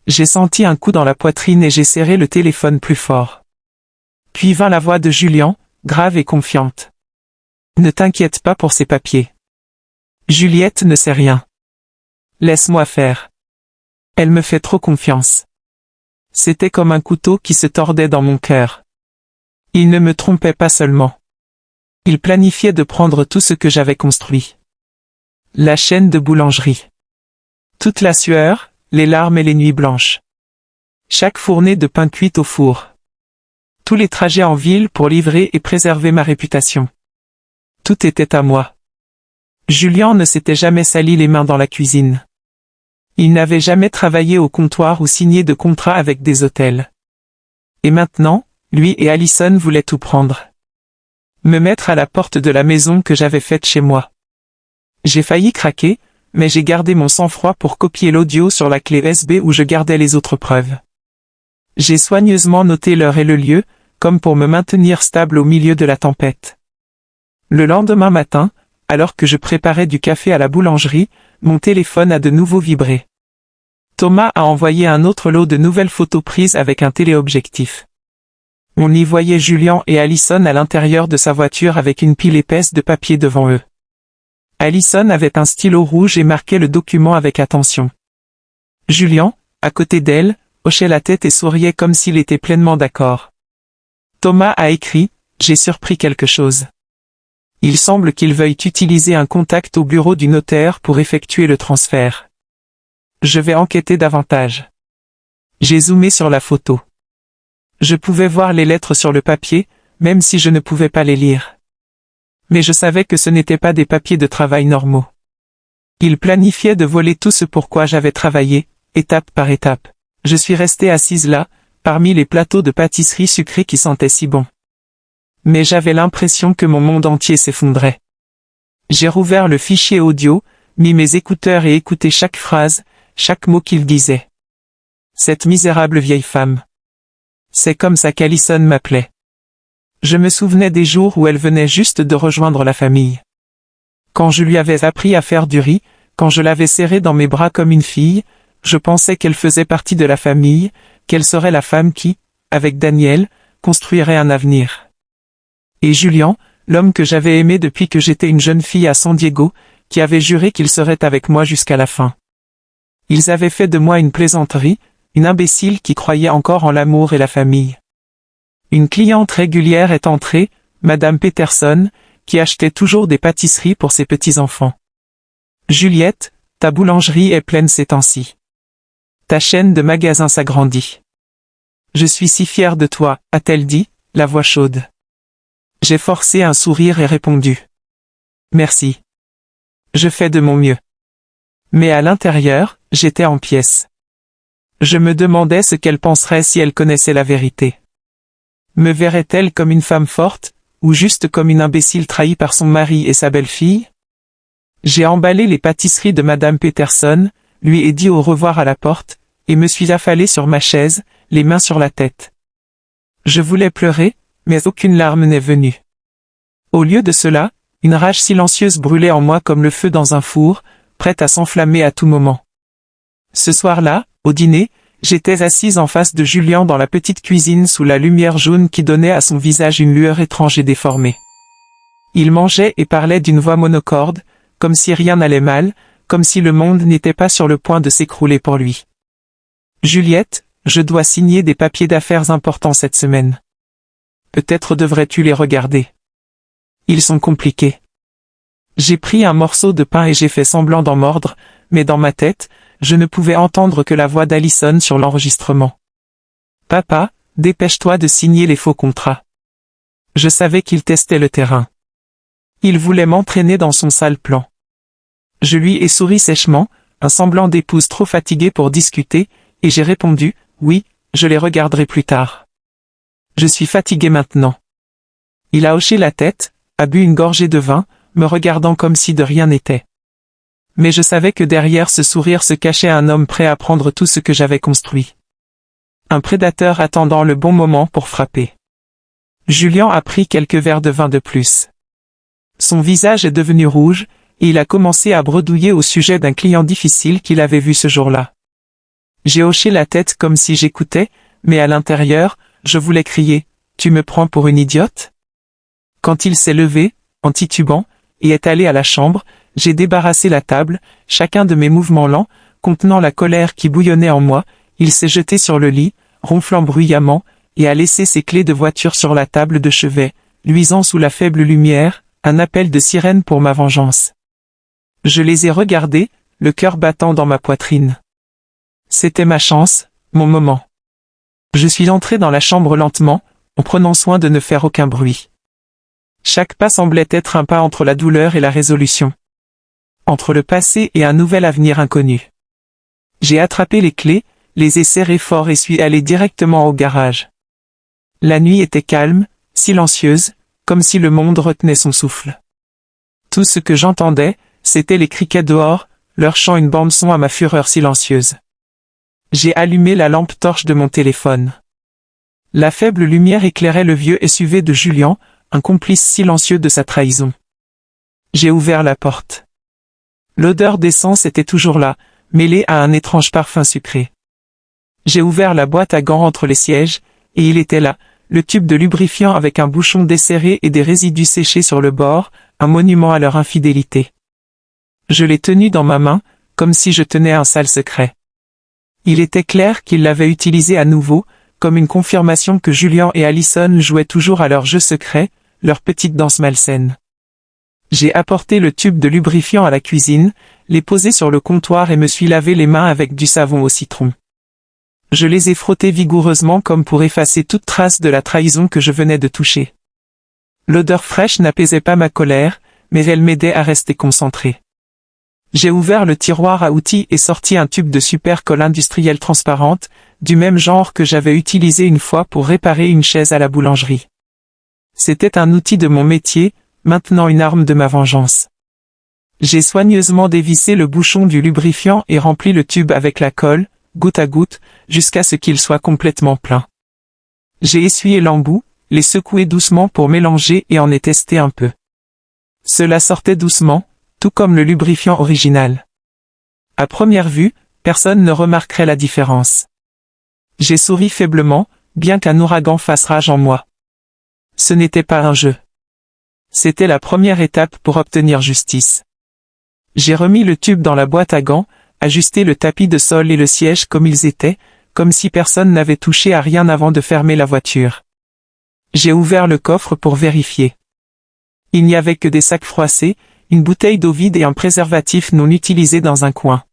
J'ai senti un coup dans la poitrine et j'ai serré le téléphone plus fort. Puis vint la voix de Julien, grave et confiante. Ne t'inquiète pas pour ces papiers. Juliette ne sait rien. Laisse-moi faire. Elle me fait trop confiance. C'était comme un couteau qui se tordait dans mon cœur. Il ne me trompait pas seulement. Il planifiait de prendre tout ce que j'avais construit. La chaîne de boulangerie. Toute la sueur, les larmes et les nuits blanches. Chaque fournée de pain cuit au four. Tous les trajets en ville pour livrer et préserver ma réputation. Tout était à moi. Julien ne s'était jamais sali les mains dans la cuisine. Il n'avait jamais travaillé au comptoir ou signé de contrat avec des hôtels. Et maintenant, lui et Alison voulaient tout prendre. Me mettre à la porte de la maison que j'avais faite chez moi. J'ai failli craquer, mais j'ai gardé mon sang-froid pour copier l'audio sur la clé USB où je gardais les autres preuves. J'ai soigneusement noté l'heure et le lieu, comme pour me maintenir stable au milieu de la tempête. Le lendemain matin, alors que je préparais du café à la boulangerie, mon téléphone a de nouveau vibré. Thomas a envoyé un autre lot de nouvelles photos prises avec un téléobjectif. On y voyait Julien et Alison à l'intérieur de sa voiture avec une pile épaisse de papier devant eux. Alison avait un stylo rouge et marquait le document avec attention. Julien, à côté d'elle, hochait la tête et souriait comme s'il était pleinement d'accord. Thomas a écrit « J'ai surpris quelque chose. Il semble qu'il veuille utiliser un contact au bureau du notaire pour effectuer le transfert. Je vais enquêter davantage. » J'ai zoomé sur la photo. Je pouvais voir les lettres sur le papier, même si je ne pouvais pas les lire. Mais je savais que ce n'étaient pas des papiers de travail normaux. Il planifiait de voler tout ce pour quoi j'avais travaillé, étape par étape. Je suis restée assise là, parmi les plateaux de pâtisserie sucrée qui sentaient si bon. Mais j'avais l'impression que mon monde entier s'effondrait. J'ai rouvert le fichier audio, mis mes écouteurs et écouté chaque phrase, chaque mot qu'il disait. Cette misérable vieille femme. C'est comme ça qu'Alison m'appelait. Je me souvenais des jours où elle venait juste de rejoindre la famille. Quand je lui avais appris à faire du riz, quand je l'avais serrée dans mes bras comme une fille, je pensais qu'elle faisait partie de la famille, qu'elle serait la femme qui, avec Daniel, construirait un avenir. Et Julien, l'homme que j'avais aimé depuis que j'étais une jeune fille à San Diego, qui avait juré qu'il serait avec moi jusqu'à la fin. Ils avaient fait de moi une plaisanterie, une imbécile qui croyait encore en l'amour et la famille. Une cliente régulière est entrée, Madame Peterson, qui achetait toujours des pâtisseries pour ses petits-enfants. Juliette, ta boulangerie est pleine ces temps-ci. Ta chaîne de magasins s'agrandit. Je suis si fière de toi, a-t-elle dit, la voix chaude. J'ai forcé un sourire et répondu. Merci. Je fais de mon mieux. Mais à l'intérieur, j'étais en pièces. Je me demandais ce qu'elle penserait si elle connaissait la vérité. Me verrait-elle comme une femme forte, ou juste comme une imbécile trahie par son mari et sa belle-fille? J'ai emballé les pâtisseries de Madame Peterson, lui ai dit au revoir à la porte, et me suis affalé sur ma chaise, les mains sur la tête. Je voulais pleurer, mais aucune larme n'est venue. Au lieu de cela, Une rage silencieuse brûlait en moi comme le feu dans un four, prête à s'enflammer à tout moment. Ce soir-là, au dîner, j'étais assise en face de Julien dans la petite cuisine sous la lumière jaune qui donnait à son visage une lueur étrange et déformée. Il mangeait et parlait d'une voix monocorde, comme si rien n'allait mal, comme si le monde n'était pas sur le point de s'écrouler pour lui. « Juliette, je dois signer des papiers d'affaires importants cette semaine. Peut-être devrais-tu les regarder. Ils sont compliqués. » J'ai pris un morceau de pain et j'ai fait semblant d'en mordre, mais dans ma tête, je ne pouvais entendre que la voix d'Alison sur l'enregistrement. « Papa, dépêche-toi de signer les faux contrats. » Je savais qu'il testait le terrain. Il voulait m'entraîner dans son sale plan. Je lui ai souri sèchement, un semblant d'épouse trop fatiguée pour discuter, et j'ai répondu « Oui, je les regarderai plus tard. Je suis fatigué maintenant. » Il a hoché la tête, a bu une gorgée de vin, me regardant comme si de rien n'était. Mais je savais que derrière ce sourire se cachait un homme prêt à prendre tout ce que j'avais construit. Un prédateur attendant le bon moment pour frapper. Julien a pris quelques verres de vin de plus. Son visage est devenu rouge, et il a commencé à bredouiller au sujet d'un client difficile qu'il avait vu ce jour-là. J'ai hoché la tête comme si j'écoutais, mais à l'intérieur, je voulais crier « Tu me prends pour une idiote ?» Quand il s'est levé, en titubant, et est allé à la chambre, j'ai débarrassé la table, chacun de mes mouvements lents, contenant la colère qui bouillonnait en moi, il s'est jeté sur le lit, ronflant bruyamment, et a laissé ses clés de voiture sur la table de chevet, luisant sous la faible lumière, un appel de sirène pour ma vengeance. Je les ai regardés, le cœur battant dans ma poitrine. C'était ma chance, mon moment. Je suis entré dans la chambre lentement, en prenant soin de ne faire aucun bruit. Chaque pas semblait être un pas entre la douleur et la résolution. Entre le passé et un nouvel avenir inconnu. J'ai attrapé les clés, les ai serrées fort et suis allé directement au garage. La nuit était calme, silencieuse, comme si le monde retenait son souffle. Tout ce que j'entendais, c'étaient les criquets dehors, leur chant une bande-son à ma fureur silencieuse. J'ai allumé la lampe torche de mon téléphone. La faible lumière éclairait le vieux SUV de Julien, un complice silencieux de sa trahison. J'ai ouvert la porte. L'odeur d'essence était toujours là, mêlée à un étrange parfum sucré. J'ai ouvert la boîte à gants entre les sièges, et il était là, le tube de lubrifiant avec un bouchon desserré et des résidus séchés sur le bord, un monument à leur infidélité. Je l'ai tenu dans ma main, comme si je tenais un sale secret. Il était clair qu'il l'avait utilisé à nouveau, comme une confirmation que Julien et Alison jouaient toujours à leur jeu secret, leur petite danse malsaine. J'ai apporté le tube de lubrifiant à la cuisine, l'ai posé sur le comptoir et me suis lavé les mains avec du savon au citron. Je les ai frottés vigoureusement comme pour effacer toute trace de la trahison que je venais de toucher. L'odeur fraîche n'apaisait pas ma colère, mais elle m'aidait à rester concentré. J'ai ouvert le tiroir à outils et sorti un tube de super colle industrielle transparente, du même genre que j'avais utilisé une fois pour réparer une chaise à la boulangerie. C'était un outil de mon métier, maintenant une arme de ma vengeance. J'ai soigneusement dévissé le bouchon du lubrifiant et rempli le tube avec la colle, goutte à goutte, jusqu'à ce qu'il soit complètement plein. J'ai essuyé l'embout, les secoué doucement pour mélanger et en ai testé un peu. Cela sortait doucement, tout comme le lubrifiant original. À première vue, personne ne remarquerait la différence. J'ai souri faiblement, bien qu'un ouragan fasse rage en moi. Ce n'était pas un jeu. C'était la première étape pour obtenir justice. J'ai remis le tube dans la boîte à gants, ajusté le tapis de sol et le siège comme ils étaient, comme si personne n'avait touché à rien avant de fermer la voiture. J'ai ouvert le coffre pour vérifier. Il n'y avait que des sacs froissés, une bouteille d'eau vide et un préservatif non utilisé dans un coin.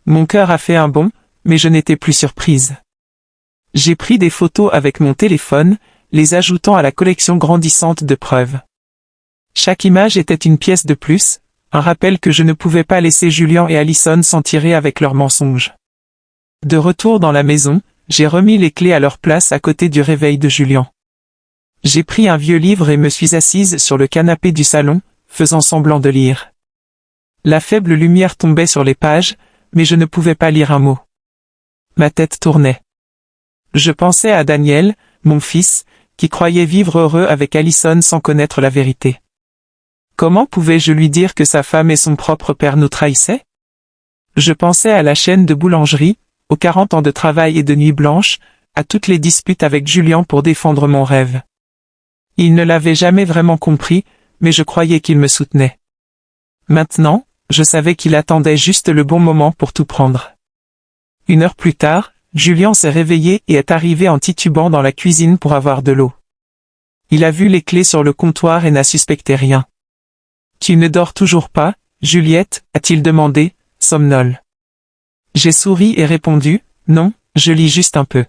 Mon cœur a fait un bond, mais je n'étais plus surprise. J'ai pris des photos avec mon téléphone, les ajoutant à la collection grandissante de preuves. Chaque image était une pièce de plus, un rappel que je ne pouvais pas laisser Julien et Alison s'en tirer avec leurs mensonges. De retour dans la maison, j'ai remis les clés à leur place à côté du réveil de Julien. J'ai pris un vieux livre et me suis assise sur le canapé du salon, faisant semblant de lire. La faible lumière tombait sur les pages, mais je ne pouvais pas lire un mot. Ma tête tournait. Je pensais à Daniel, mon fils, qui croyait vivre heureux avec Alison sans connaître la vérité. Comment pouvais-je lui dire que sa femme et son propre père nous trahissaient? Je pensais à la chaîne de boulangerie, aux 40 ans de travail et de nuits blanches, à toutes les disputes avec Julien pour défendre mon rêve. Il ne l'avait jamais vraiment compris, mais je croyais qu'il me soutenait. Maintenant, je savais qu'il attendait juste le bon moment pour tout prendre. 1 heure plus tard, Julien s'est réveillé et est arrivé en titubant dans la cuisine pour avoir de l'eau. Il a vu les clés sur le comptoir et n'a suspecté rien. « Tu ne dors toujours pas, Juliette ?» a-t-il demandé, somnole. J'ai souri et répondu, « Non, je lis juste un peu. »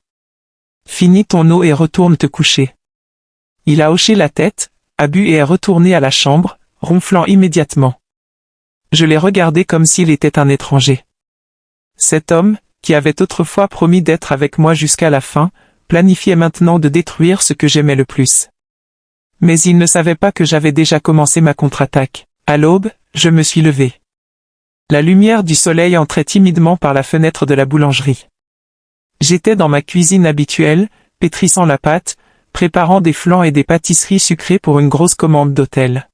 « Finis ton eau et retourne te coucher. » Il a hoché la tête, a bu et est retourné à la chambre, ronflant immédiatement. Je l'ai regardé comme s'il était un étranger. Cet homme, qui avait autrefois promis d'être avec moi jusqu'à la fin, planifiait maintenant de détruire ce que j'aimais le plus. Mais il ne savait pas que j'avais déjà commencé ma contre-attaque. À l'aube, je me suis levé. La lumière du soleil entrait timidement par la fenêtre de la boulangerie. J'étais dans ma cuisine habituelle, pétrissant la pâte, préparant des flans et des pâtisseries sucrées pour une grosse commande d'hôtel.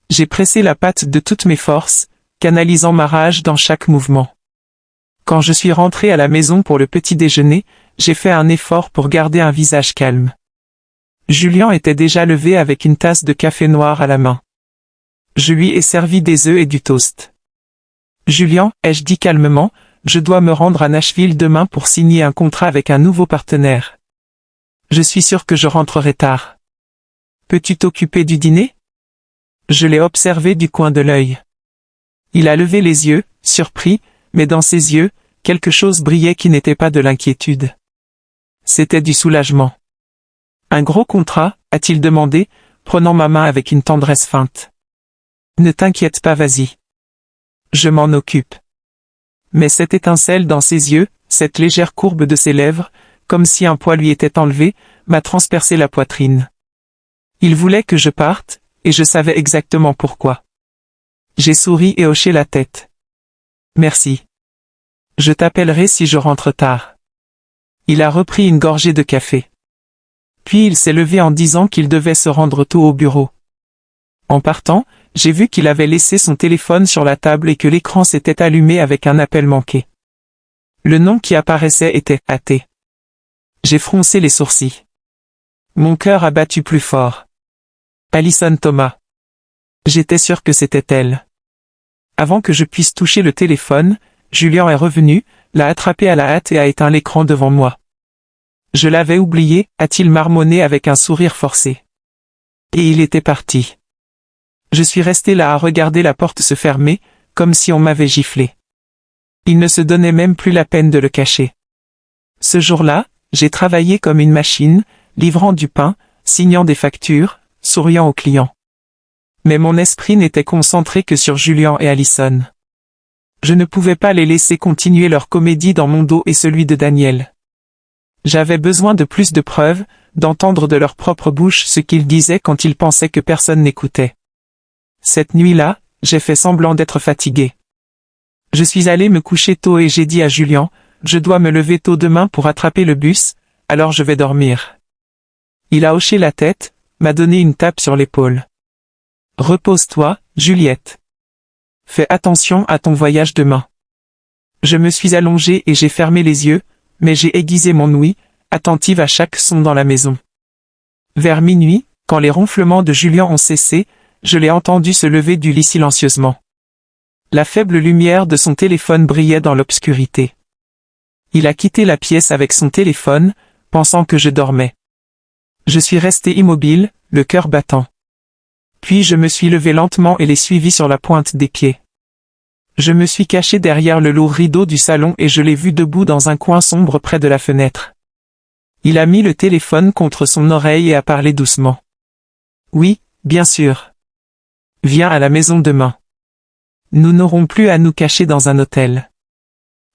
J'ai pressé la pâte de toutes mes forces, canalisant ma rage dans chaque mouvement. Quand je suis rentré à la maison pour le petit déjeuner, j'ai fait un effort pour garder un visage calme. Julien était déjà levé avec une tasse de café noir à la main. Je lui ai servi des œufs et du toast. « Julien, ai-je dit calmement, je dois me rendre à Nashville demain pour signer un contrat avec un nouveau partenaire. Je suis sûr que je rentrerai tard. Peux-tu t'occuper du dîner ?» Je l'ai observé du coin de l'œil. Il a levé les yeux, surpris, mais dans ses yeux, quelque chose brillait qui n'était pas de l'inquiétude. C'était du soulagement. « Un gros contrat ?» a-t-il demandé, prenant ma main avec une tendresse feinte. « Ne t'inquiète pas, vas-y. Je m'en occupe. » Mais cette étincelle dans ses yeux, cette légère courbe de ses lèvres, comme si un poids lui était enlevé, m'a transpercé la poitrine. Il voulait que je parte, et je savais exactement pourquoi. J'ai souri et hoché la tête. « Merci. Je t'appellerai si je rentre tard. » Il a repris une gorgée de café. Puis il s'est levé en disant qu'il devait se rendre tôt au bureau. En partant, j'ai vu qu'il avait laissé son téléphone sur la table et que l'écran s'était allumé avec un appel manqué. Le nom qui apparaissait était « AT ». J'ai froncé les sourcils. Mon cœur a battu plus fort. Alison Thomas. J'étais sûr que c'était elle. Avant que je puisse toucher le téléphone, Julien est revenu, l'a attrapé à la hâte et a éteint l'écran devant moi. Je l'avais oublié, a-t-il marmonné avec un sourire forcé. Et il était parti. Je suis resté là à regarder la porte se fermer, comme si on m'avait giflé. Il ne se donnait même plus la peine de le cacher. Ce jour-là, j'ai travaillé comme une machine, livrant du pain, signant des factures, souriant aux clients. Mais mon esprit n'était concentré que sur Julien et Alison. Je ne pouvais pas les laisser continuer leur comédie dans mon dos et celui de Daniel. J'avais besoin de plus de preuves, d'entendre de leur propre bouche ce qu'ils disaient quand ils pensaient que personne n'écoutait. Cette nuit-là, j'ai fait semblant d'être fatigué. Je suis allé me coucher tôt et j'ai dit à Julien, « Je dois me lever tôt demain pour attraper le bus, alors je vais dormir. » Il a hoché la tête, m'a donné une tape sur l'épaule. « Repose-toi, Juliette. Fais attention à ton voyage demain. » Je me suis allongé et j'ai fermé les yeux, mais j'ai aiguisé mon ouïe, attentive à chaque son dans la maison. Vers minuit, quand les ronflements de Julien ont cessé, je l'ai entendu se lever du lit silencieusement. La faible lumière de son téléphone brillait dans l'obscurité. Il a quitté la pièce avec son téléphone, pensant que je dormais. Je suis resté immobile, le cœur battant. Puis je me suis levé lentement et l'ai suivi sur la pointe des pieds. Je me suis caché derrière le lourd rideau du salon et je l'ai vu debout dans un coin sombre près de la fenêtre. Il a mis le téléphone contre son oreille et a parlé doucement. « Oui, bien sûr. Viens à la maison demain. Nous n'aurons plus à nous cacher dans un hôtel.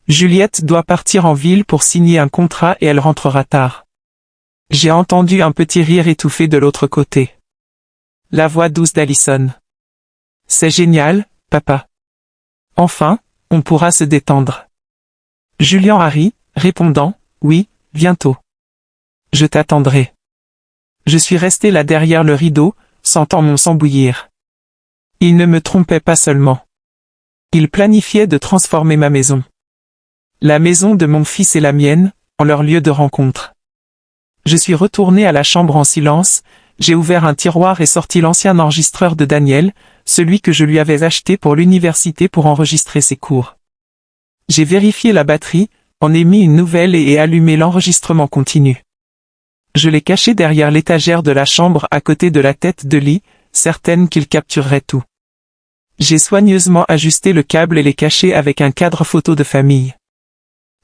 Juliette doit partir en ville pour signer un contrat et elle rentrera tard. » J'ai entendu un petit rire étouffé de l'autre côté. La voix douce d'Alison. « C'est génial, papa. Enfin, on pourra se détendre. » Julien a ri, répondant, « Oui, bientôt. Je t'attendrai. » Je suis resté là derrière le rideau, sentant mon sang bouillir. Il ne me trompait pas seulement. Il planifiait de transformer ma maison. La maison de mon fils et la mienne, en leur lieu de rencontre. Je suis retourné à la chambre en silence, j'ai ouvert un tiroir et sorti l'ancien enregistreur de Daniel, celui que je lui avais acheté pour l'université pour enregistrer ses cours. J'ai vérifié la batterie, en ai mis une nouvelle et allumé l'enregistrement continu. Je l'ai caché derrière l'étagère de la chambre à côté de la tête de lit, certaine qu'il capturerait tout. J'ai soigneusement ajusté le câble et l'ai caché avec un cadre photo de famille.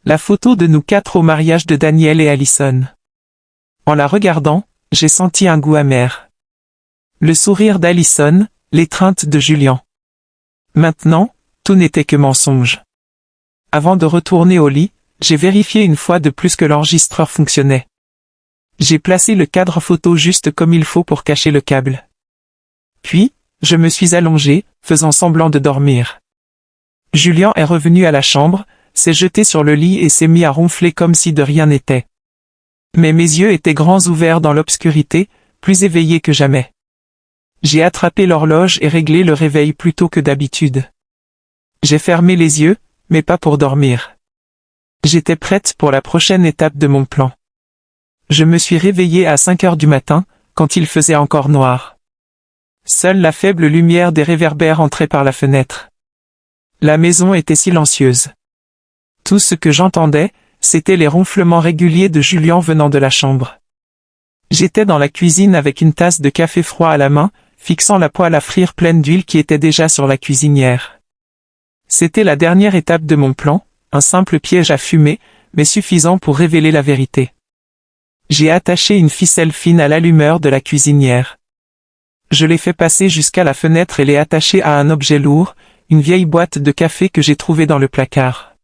La photo de nous quatre au mariage de Daniel et Allison. En la regardant, j'ai senti un goût amer. Le sourire d'Allison, l'étreinte de Julian. Maintenant, tout n'était que mensonge. Avant de retourner au lit, j'ai vérifié une fois de plus que l'enregistreur fonctionnait. J'ai placé le cadre photo juste comme il faut pour cacher le câble. Puis, je me suis allongé, faisant semblant de dormir. Julian est revenu à la chambre, s'est jeté sur le lit et s'est mis à ronfler comme si de rien n'était. Mais mes yeux étaient grands ouverts dans l'obscurité, plus éveillés que jamais. J'ai attrapé l'horloge et réglé le réveil plus tôt que d'habitude. J'ai fermé les yeux, mais pas pour dormir. J'étais prête pour la prochaine étape de mon plan. Je me suis réveillé à 5 heures du matin, quand il faisait encore noir. Seule la faible lumière des réverbères entrait par la fenêtre. La maison était silencieuse. Tout ce que j'entendais, c'étaient les ronflements réguliers de Julian venant de la chambre. J'étais dans la cuisine avec une tasse de café froid à la main, fixant la poêle à frire pleine d'huile qui était déjà sur la cuisinière. C'était la dernière étape de mon plan, un simple piège à fumer, mais suffisant pour révéler la vérité. J'ai attaché une ficelle fine à l'allumeur de la cuisinière. Je l'ai fait passer jusqu'à la fenêtre et l'ai attachée à un objet lourd, une vieille boîte de café que j'ai trouvée dans le placard.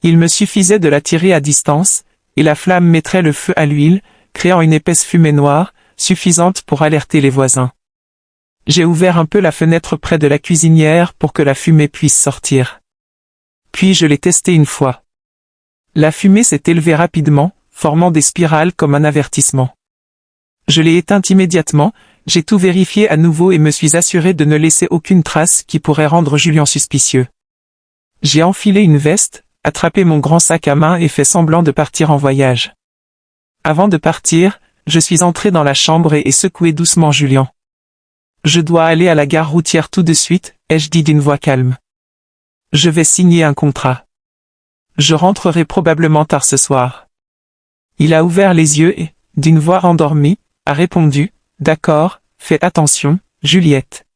Il me suffisait de la tirer à distance, et la flamme mettrait le feu à l'huile, créant une épaisse fumée noire, suffisante pour alerter les voisins. J'ai ouvert un peu la fenêtre près de la cuisinière pour que la fumée puisse sortir. Puis je l'ai testé une fois. La fumée s'est élevée rapidement, formant des spirales comme un avertissement. Je l'ai éteinte immédiatement, j'ai tout vérifié à nouveau et me suis assuré de ne laisser aucune trace qui pourrait rendre Julian suspicieux. J'ai enfilé une veste, attrapé mon grand sac à main et fait semblant de partir en voyage. Avant de partir, je suis entré dans la chambre et secoué doucement Julian. « Je dois aller à la gare routière tout de suite », ai-je dit d'une voix calme. « Je vais signer un contrat. Je rentrerai probablement tard ce soir. » Il a ouvert les yeux et, d'une voix endormie, a répondu « D'accord, fais attention, Juliette.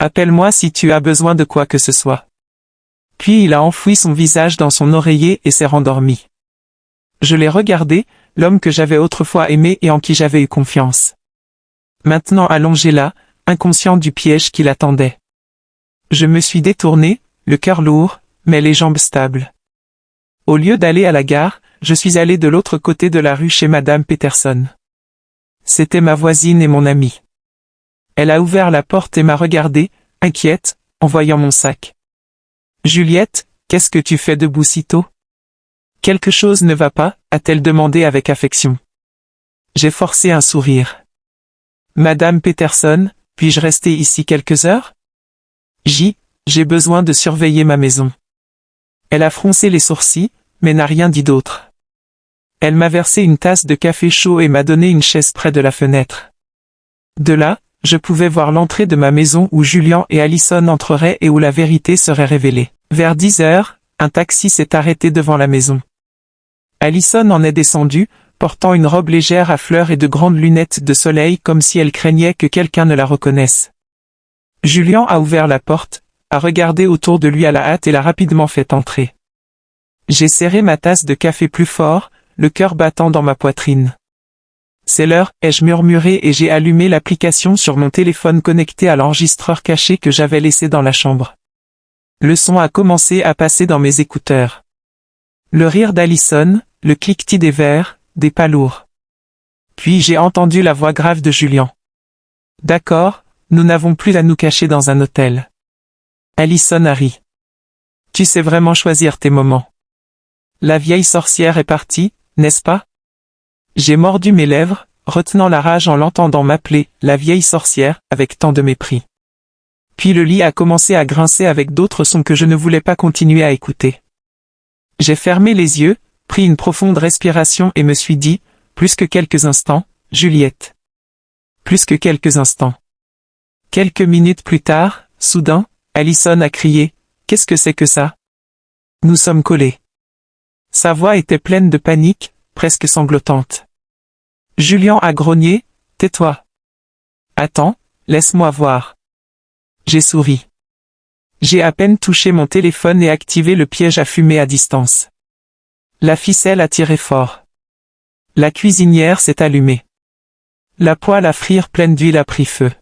Appelle-moi si tu as besoin de quoi que ce soit. » Puis il a enfoui son visage dans son oreiller et s'est rendormi. Je l'ai regardé, l'homme que j'avais autrefois aimé et en qui j'avais eu confiance. Maintenant allongé là, inconscient du piège qui l'attendait. Je me suis détourné, le cœur lourd, mais les jambes stables. Au lieu d'aller à la gare, je suis allé de l'autre côté de la rue chez Madame Peterson. C'était ma voisine et mon amie. Elle a ouvert la porte et m'a regardé, inquiète, en voyant mon sac. « Juliette, qu'est-ce que tu fais debout si tôt ? » « Quelque chose ne va pas ?» a-t-elle demandé avec affection. J'ai forcé un sourire. « Madame Peterson, puis-je rester ici quelques heures ? » J'ai besoin de surveiller ma maison. Elle a froncé les sourcils, mais n'a rien dit d'autre. Elle m'a versé une tasse de café chaud et m'a donné une chaise près de la fenêtre. De là, je pouvais voir l'entrée de ma maison où Julian et Allison entreraient et où la vérité serait révélée. Vers 10 heures, un taxi s'est arrêté devant la maison. Allison en est descendue, portant une robe légère à fleurs et de grandes lunettes de soleil comme si elle craignait que quelqu'un ne la reconnaisse. Julian a ouvert la porte, a regardé autour de lui à la hâte et l'a rapidement fait entrer. J'ai serré ma tasse de café plus fort, le cœur battant dans ma poitrine. C'est l'heure, ai-je murmuré et j'ai allumé l'application sur mon téléphone connecté à l'enregistreur caché que j'avais laissé dans la chambre. Le son a commencé à passer dans mes écouteurs. Le rire d'Allison, le cliquetis des verres, des pas lourds. Puis j'ai entendu la voix grave de Julian. « D'accord, nous n'avons plus à nous cacher dans un hôtel. » Allison a ri. « Tu sais vraiment choisir tes moments. La vieille sorcière est partie, n'est-ce pas ?» J'ai mordu mes lèvres, retenant la rage en l'entendant m'appeler « la vieille sorcière » avec tant de mépris. Puis le lit a commencé à grincer avec d'autres sons que je ne voulais pas continuer à écouter. J'ai fermé les yeux, pris une profonde respiration et me suis dit, plus que quelques instants, Juliette. Plus que quelques instants. Quelques minutes plus tard, soudain, Allison a crié, « Qu'est-ce que c'est que ça ?» Nous sommes collés. Sa voix était pleine de panique, presque sanglotante. Julian a grogné, « Tais-toi. » « Attends, laisse-moi voir. » J'ai souri. J'ai à peine touché mon téléphone et activé le piège à fumée à distance. La ficelle a tiré fort. La cuisinière s'est allumée. La poêle à frire pleine d'huile a pris feu.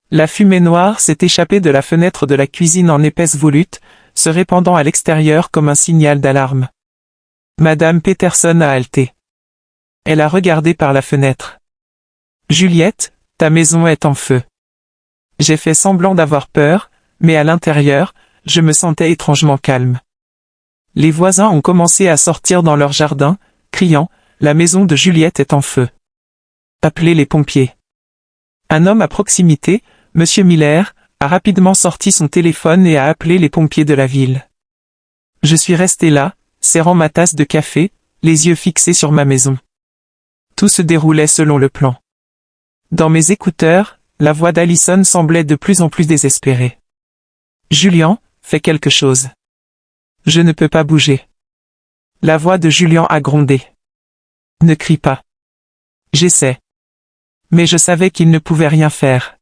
La fumée noire s'est échappée de la fenêtre de la cuisine en épaisse volute, se répandant à l'extérieur comme un signal d'alarme. Madame Peterson a halté. Elle a regardé par la fenêtre. « Juliette, ta maison est en feu. » J'ai fait semblant d'avoir peur, mais à l'intérieur, je me sentais étrangement calme. Les voisins ont commencé à sortir dans leur jardin, criant « La maison de Juliette est en feu. » Appelez les pompiers. Un homme à proximité, Monsieur Miller, a rapidement sorti son téléphone et a appelé les pompiers de la ville. Je suis resté là, serrant ma tasse de café, les yeux fixés sur ma maison. Tout se déroulait selon le plan. Dans mes écouteurs, la voix d'Allison semblait de plus en plus désespérée. « Julian, fais quelque chose. » « Je ne peux pas bouger. » La voix de Julian a grondé. « Ne crie pas. » J'essaie. Mais je savais qu'il ne pouvait rien faire.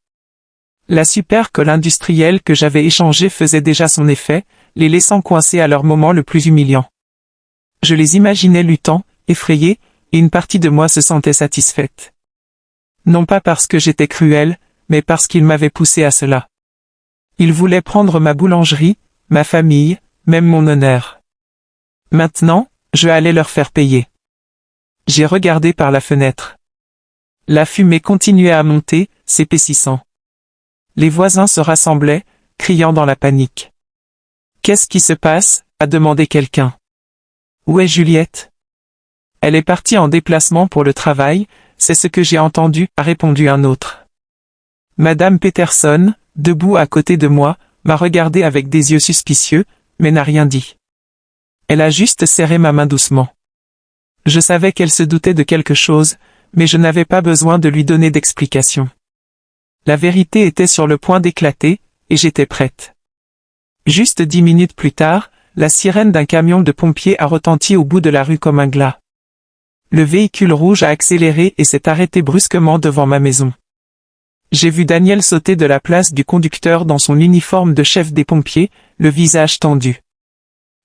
La super colle industrielle que j'avais échangée faisait déjà son effet, les laissant coincés à leur moment le plus humiliant. Je les imaginais luttant, effrayés, et une partie de moi se sentait satisfaite. Non pas parce que j'étais cruel, mais parce qu'ils m'avaient poussé à cela. Ils voulaient prendre ma boulangerie, ma famille, même mon honneur. Maintenant, je allais leur faire payer. J'ai regardé par la fenêtre. La fumée continuait à monter, s'épaississant. Les voisins se rassemblaient, criant dans la panique. « Qu'est-ce qui se passe ?» a demandé quelqu'un. « Où est Juliette ? » « Elle est partie en déplacement pour le travail, c'est ce que j'ai entendu, » a répondu un autre. Madame Peterson, debout à côté de moi, m'a regardé avec des yeux suspicieux, mais n'a rien dit. Elle a juste serré ma main doucement. Je savais qu'elle se doutait de quelque chose, mais je n'avais pas besoin de lui donner d'explication. La vérité était sur le point d'éclater, et j'étais prête. Juste 10 minutes plus tard, la sirène d'un camion de pompiers a retenti au bout de la rue comme un glas. Le véhicule rouge a accéléré et s'est arrêté brusquement devant ma maison. J'ai vu Daniel sauter de la place du conducteur dans son uniforme de chef des pompiers, le visage tendu.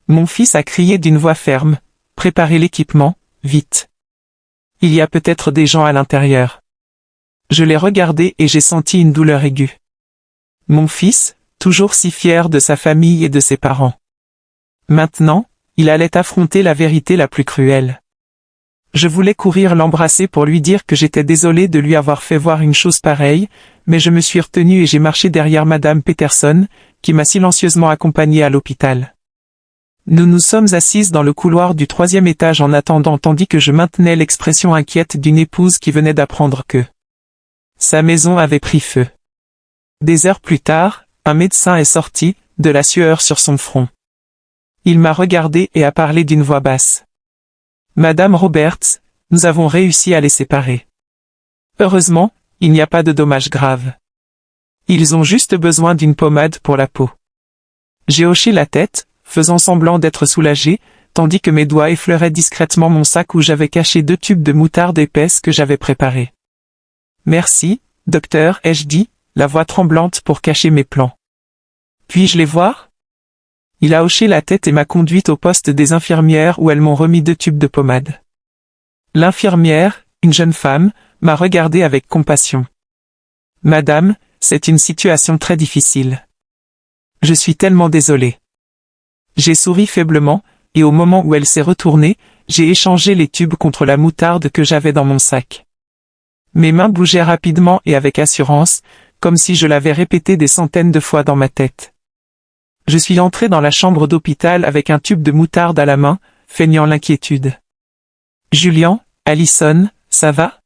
Mon fils a crié d'une voix ferme, « Préparez l'équipement, vite. Il y a peut-être des gens à l'intérieur. » Je l'ai regardé et j'ai senti une douleur aiguë. Mon fils, toujours si fier de sa famille et de ses parents. Maintenant, il allait affronter la vérité la plus cruelle. Je voulais courir l'embrasser pour lui dire que j'étais désolé de lui avoir fait voir une chose pareille, mais je me suis retenu et j'ai marché derrière Madame Peterson, qui m'a silencieusement accompagné à l'hôpital. Nous nous sommes assises dans le couloir du 3e étage en attendant tandis que je maintenais l'expression inquiète d'une épouse qui venait d'apprendre que sa maison avait pris feu. Des heures plus tard, un médecin est sorti, de la sueur sur son front. Il m'a regardé et a parlé d'une voix basse. « Madame Roberts, nous avons réussi à les séparer. Heureusement, il n'y a pas de dommages graves. Ils ont juste besoin d'une pommade pour la peau. » J'ai hoché la tête, faisant semblant d'être soulagé, tandis que mes doigts effleuraient discrètement mon sac où j'avais caché 2 tubes de moutarde épaisse que j'avais préparés. « Merci, docteur, ai-je dit, la voix tremblante pour cacher mes plans. « Puis-je les voir ?» Il a hoché la tête et m'a conduite au poste des infirmières où elles m'ont remis 2 tubes de pommade. L'infirmière, une jeune femme, m'a regardé avec compassion. « Madame, c'est une situation très difficile. Je suis tellement désolé. » J'ai souri faiblement, et au moment où elle s'est retournée, j'ai échangé les tubes contre la moutarde que j'avais dans mon sac. Mes mains bougeaient rapidement et avec assurance, comme si je l'avais répété des centaines de fois dans ma tête. Je suis entré dans la chambre d'hôpital avec un tube de moutarde à la main, feignant l'inquiétude. « Julian, Allison, ça va ?»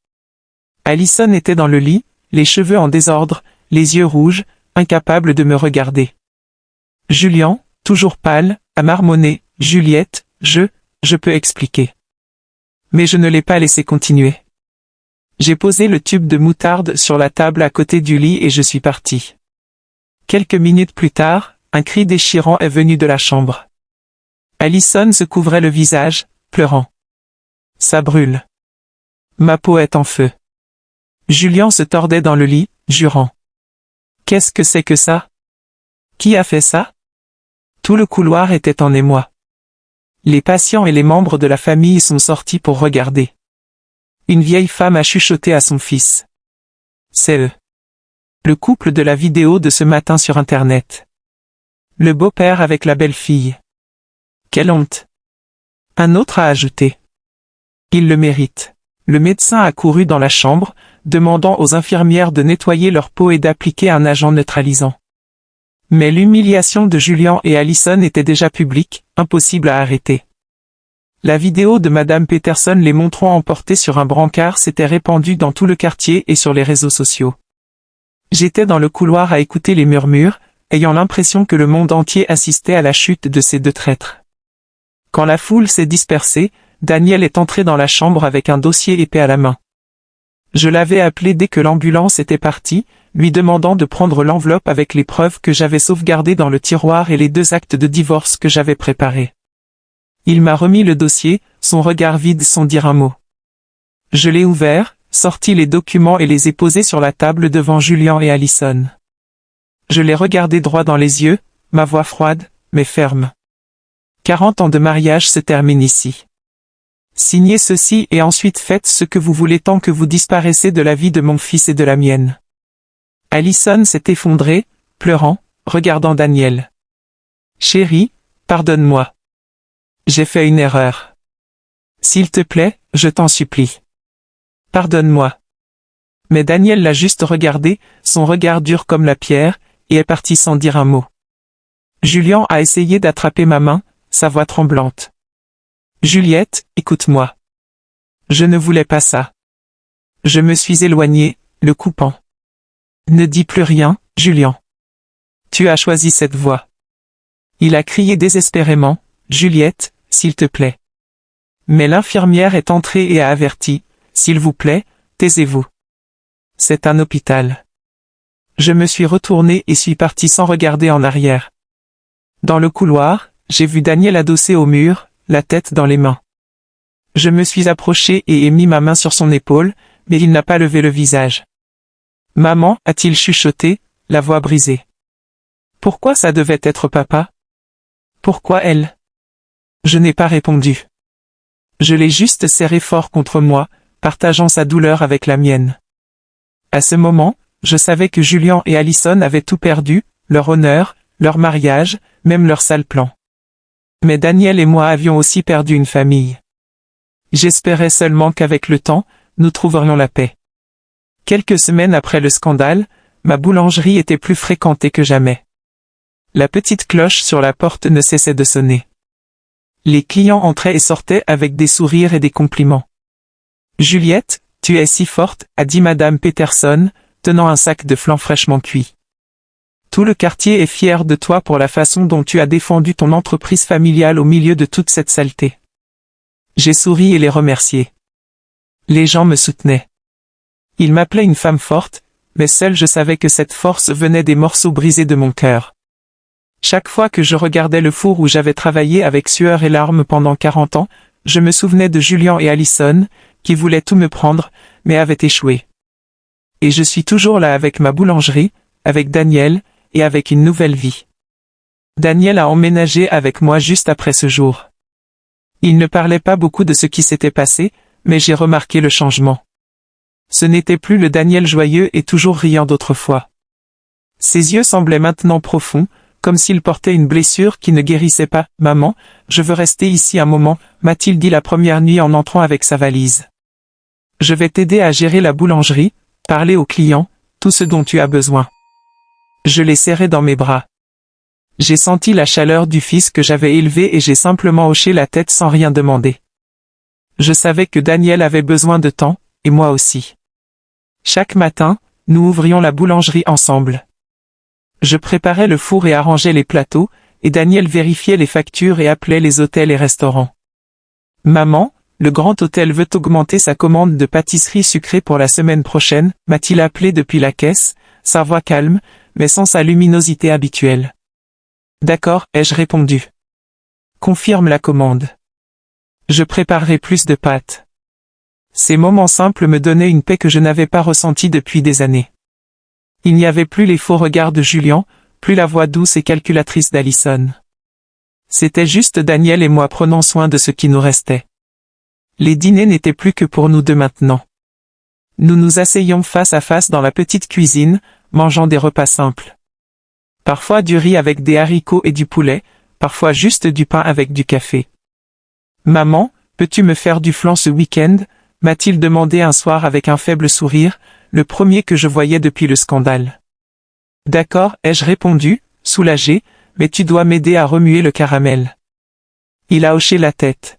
Allison était dans le lit, les cheveux en désordre, les yeux rouges, incapable de me regarder. Julian, toujours pâle, a marmonné, « Juliette, je peux expliquer. » Mais je ne l'ai pas laissé continuer. J'ai posé le tube de moutarde sur la table à côté du lit et je suis parti. Quelques minutes plus tard, un cri déchirant est venu de la chambre. Allison se couvrait le visage, pleurant. « Ça brûle. Ma peau est en feu. » Julian se tordait dans le lit, jurant. « Qu'est-ce que c'est que ça? Qui a fait ça? » Tout le couloir était en émoi. Les patients et les membres de la famille sont sortis pour regarder. Une vieille femme a chuchoté à son fils. « C'est eux. Le couple de la vidéo de ce matin sur Internet. Le beau-père avec la belle-fille. Quelle honte. » Un autre a ajouté. « Il le mérite. » Le médecin a couru dans la chambre, demandant aux infirmières de nettoyer leur peau et d'appliquer un agent neutralisant. Mais l'humiliation de Julian et Allison était déjà publique, impossible à arrêter. La vidéo de Madame Peterson les montrant emportés sur un brancard s'était répandue dans tout le quartier et sur les réseaux sociaux. J'étais dans le couloir à écouter les murmures, ayant l'impression que le monde entier assistait à la chute de ces deux traîtres. Quand la foule s'est dispersée, Daniel est entré dans la chambre avec un dossier épais à la main. Je l'avais appelé dès que l'ambulance était partie, lui demandant de prendre l'enveloppe avec les preuves que j'avais sauvegardées dans le tiroir et les 2 actes de divorce que j'avais préparés. Il m'a remis le dossier, son regard vide sans dire un mot. Je l'ai ouvert, sorti les documents et les ai posés sur la table devant Julian et Allison. Je les regardai droit dans les yeux, ma voix froide, mais ferme. 40 ans de mariage se terminent ici. Signez ceci et ensuite faites ce que vous voulez tant que vous disparaissez de la vie de mon fils et de la mienne. Allison s'est effondrée, pleurant, regardant Daniel. « Chérie, pardonne-moi. J'ai fait une erreur. S'il te plaît, je t'en supplie. Pardonne-moi. » Mais Daniel l'a juste regardé, son regard dur comme la pierre, et est parti sans dire un mot. Julian a essayé d'attraper ma main, sa voix tremblante. « Juliette, écoute-moi. Je ne voulais pas ça. Je me suis éloigné, le coupant. Ne dis plus rien, Julian. Tu as choisi cette voie. » Il a crié désespérément, « Juliette, s'il te plaît. » Mais l'infirmière est entrée et a averti, « S'il vous plaît, taisez-vous. C'est un hôpital. » Je me suis retourné et suis parti sans regarder en arrière. Dans le couloir, j'ai vu Daniel adossé au mur, la tête dans les mains. Je me suis approché et ai mis ma main sur son épaule, mais il n'a pas levé le visage. « Maman, a-t-il chuchoté, la voix brisée. Pourquoi ça devait être papa? Pourquoi elle? » Je n'ai pas répondu. Je l'ai juste serré fort contre moi, partageant sa douleur avec la mienne. À ce moment, je savais que Julian et Allison avaient tout perdu, leur honneur, leur mariage, même leur sale plan. Mais Daniel et moi avions aussi perdu une famille. J'espérais seulement qu'avec le temps, nous trouverions la paix. Quelques semaines après le scandale, ma boulangerie était plus fréquentée que jamais. La petite cloche sur la porte ne cessait de sonner. Les clients entraient et sortaient avec des sourires et des compliments. « Juliette, tu es si forte, » a dit Madame Peterson, tenant un sac de flan fraîchement cuit. « Tout le quartier est fier de toi pour la façon dont tu as défendu ton entreprise familiale au milieu de toute cette saleté. » J'ai souri et les remercié. Les gens me soutenaient. Ils m'appelaient une femme forte, mais seul je savais que cette force venait des morceaux brisés de mon cœur. Chaque fois que je regardais le four où j'avais travaillé avec sueur et larmes pendant 40 ans, je me souvenais de Julian et Allison, qui voulaient tout me prendre, mais avaient échoué. Et je suis toujours là avec ma boulangerie, avec Daniel, et avec une nouvelle vie. Daniel a emménagé avec moi juste après ce jour. Il ne parlait pas beaucoup de ce qui s'était passé, mais j'ai remarqué le changement. Ce n'était plus le Daniel joyeux et toujours riant d'autrefois. Ses yeux semblaient maintenant profonds, comme s'il portait une blessure qui ne guérissait pas. « Maman, je veux rester ici un moment », m'a-t-il dit la première nuit en entrant avec sa valise. « Je vais t'aider à gérer la boulangerie, parler aux clients, tout ce dont tu as besoin. » Je l'ai serré dans mes bras. J'ai senti la chaleur du fils que j'avais élevé et j'ai simplement hoché la tête sans rien demander. Je savais que Daniel avait besoin de temps, et moi aussi. Chaque matin, nous ouvrions la boulangerie ensemble. Je préparais le four et arrangeais les plateaux, et Daniel vérifiait les factures et appelait les hôtels et restaurants. Maman, le grand hôtel veut augmenter sa commande de pâtisserie sucrée pour la semaine prochaine, m'a-t-il appelé depuis la caisse, sa voix calme, mais sans sa luminosité habituelle. D'accord, ai-je répondu. Confirme la commande. Je préparerai plus de pâtes. Ces moments simples me donnaient une paix que je n'avais pas ressentie depuis des années. Il n'y avait plus les faux regards de Julian, plus la voix douce et calculatrice d'Alison. C'était juste Daniel et moi prenant soin de ce qui nous restait. Les dîners n'étaient plus que pour nous deux maintenant. Nous nous asseyions face à face dans la petite cuisine, mangeant des repas simples. Parfois du riz avec des haricots et du poulet, parfois juste du pain avec du café. « Maman, peux-tu me faire du flan ce week-end » m'a-t-il demandé un soir avec un faible sourire, le premier que je voyais depuis le scandale. « D'accord, ai-je répondu, soulagé, mais tu dois m'aider à remuer le caramel. » Il a hoché la tête.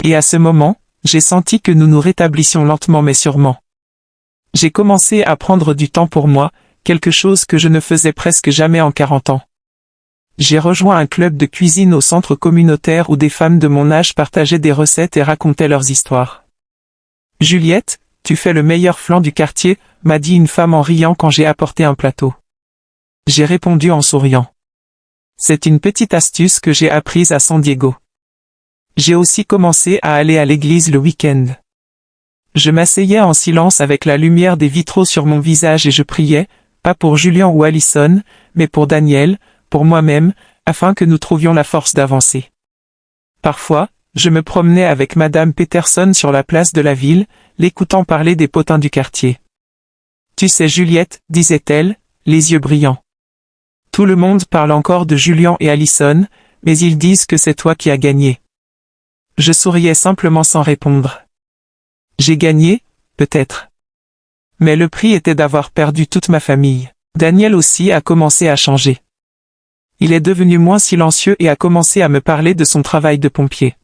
Et à ce moment, j'ai senti que nous nous rétablissions lentement mais sûrement. J'ai commencé à prendre du temps pour moi, quelque chose que je ne faisais presque jamais en 40 ans. J'ai rejoint un club de cuisine au centre communautaire où des femmes de mon âge partageaient des recettes et racontaient leurs histoires. « Juliette, tu fais le meilleur flan du quartier », m'a dit une femme en riant quand j'ai apporté un plateau. J'ai répondu en souriant. C'est une petite astuce que j'ai apprise à San Diego. J'ai aussi commencé à aller à l'église le week-end. Je m'asseyais en silence avec la lumière des vitraux sur mon visage et je priais, pas pour Julian ou Alison, mais pour Daniel, pour moi-même, afin que nous trouvions la force d'avancer. Parfois, je me promenais avec Madame Peterson sur la place de la ville, l'écoutant parler des potins du quartier. « Tu sais Juliette, disait-elle, les yeux brillants. Tout le monde parle encore de Julian et Alison, mais ils disent que c'est toi qui as gagné. » Je souriais simplement sans répondre. J'ai gagné, peut-être. Mais le prix était d'avoir perdu toute ma famille. Daniel aussi a commencé à changer. Il est devenu moins silencieux et a commencé à me parler de son travail de pompier.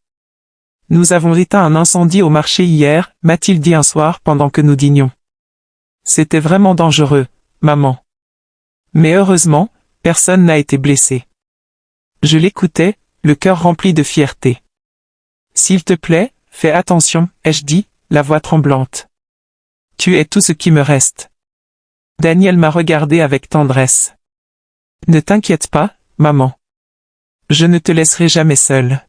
Nous avons éteint un incendie au marché hier, m'a-t-il dit un soir pendant que nous dînions. C'était vraiment dangereux, maman. Mais heureusement, personne n'a été blessé. Je l'écoutais, le cœur rempli de fierté. S'il te plaît, fais attention, ai-je dit, la voix tremblante. Tu es tout ce qui me reste. Daniel m'a regardé avec tendresse. Ne t'inquiète pas, maman. Je ne te laisserai jamais seule.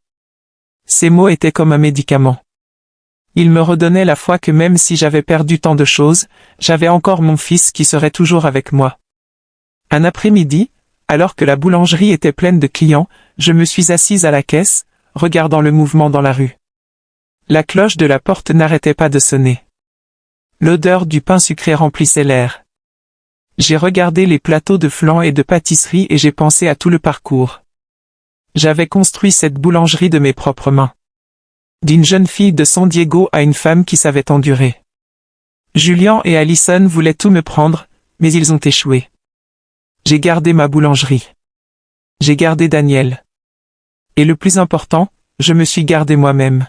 Ces mots étaient comme un médicament. Ils me redonnaient la foi que même si j'avais perdu tant de choses, j'avais encore mon fils qui serait toujours avec moi. Un après-midi, alors que la boulangerie était pleine de clients, je me suis assise à la caisse, regardant le mouvement dans la rue. La cloche de la porte n'arrêtait pas de sonner. L'odeur du pain sucré remplissait l'air. J'ai regardé les plateaux de flan et de pâtisserie et j'ai pensé à tout le parcours. J'avais construit cette boulangerie de mes propres mains. D'une jeune fille de San Diego à une femme qui savait endurer. Julian et Alison voulaient tout me prendre, mais ils ont échoué. J'ai gardé ma boulangerie. J'ai gardé Daniel. Et le plus important, je me suis gardé moi-même.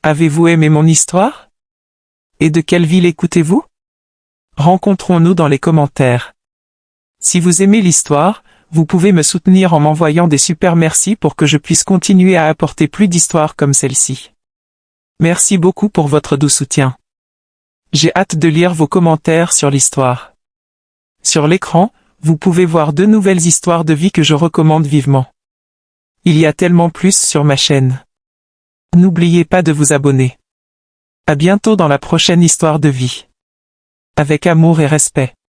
Avez-vous aimé mon histoire? Et de quelle ville écoutez-vous? Rencontrons-nous dans les commentaires. Si vous aimez l'histoire, vous pouvez me soutenir en m'envoyant des super merci pour que je puisse continuer à apporter plus d'histoires comme celle-ci. Merci beaucoup pour votre doux soutien. J'ai hâte de lire vos commentaires sur l'histoire. Sur l'écran, vous pouvez voir 2 nouvelles histoires de vie que je recommande vivement. Il y a tellement plus sur ma chaîne. N'oubliez pas de vous abonner. À bientôt dans la prochaine histoire de vie. Avec amour et respect.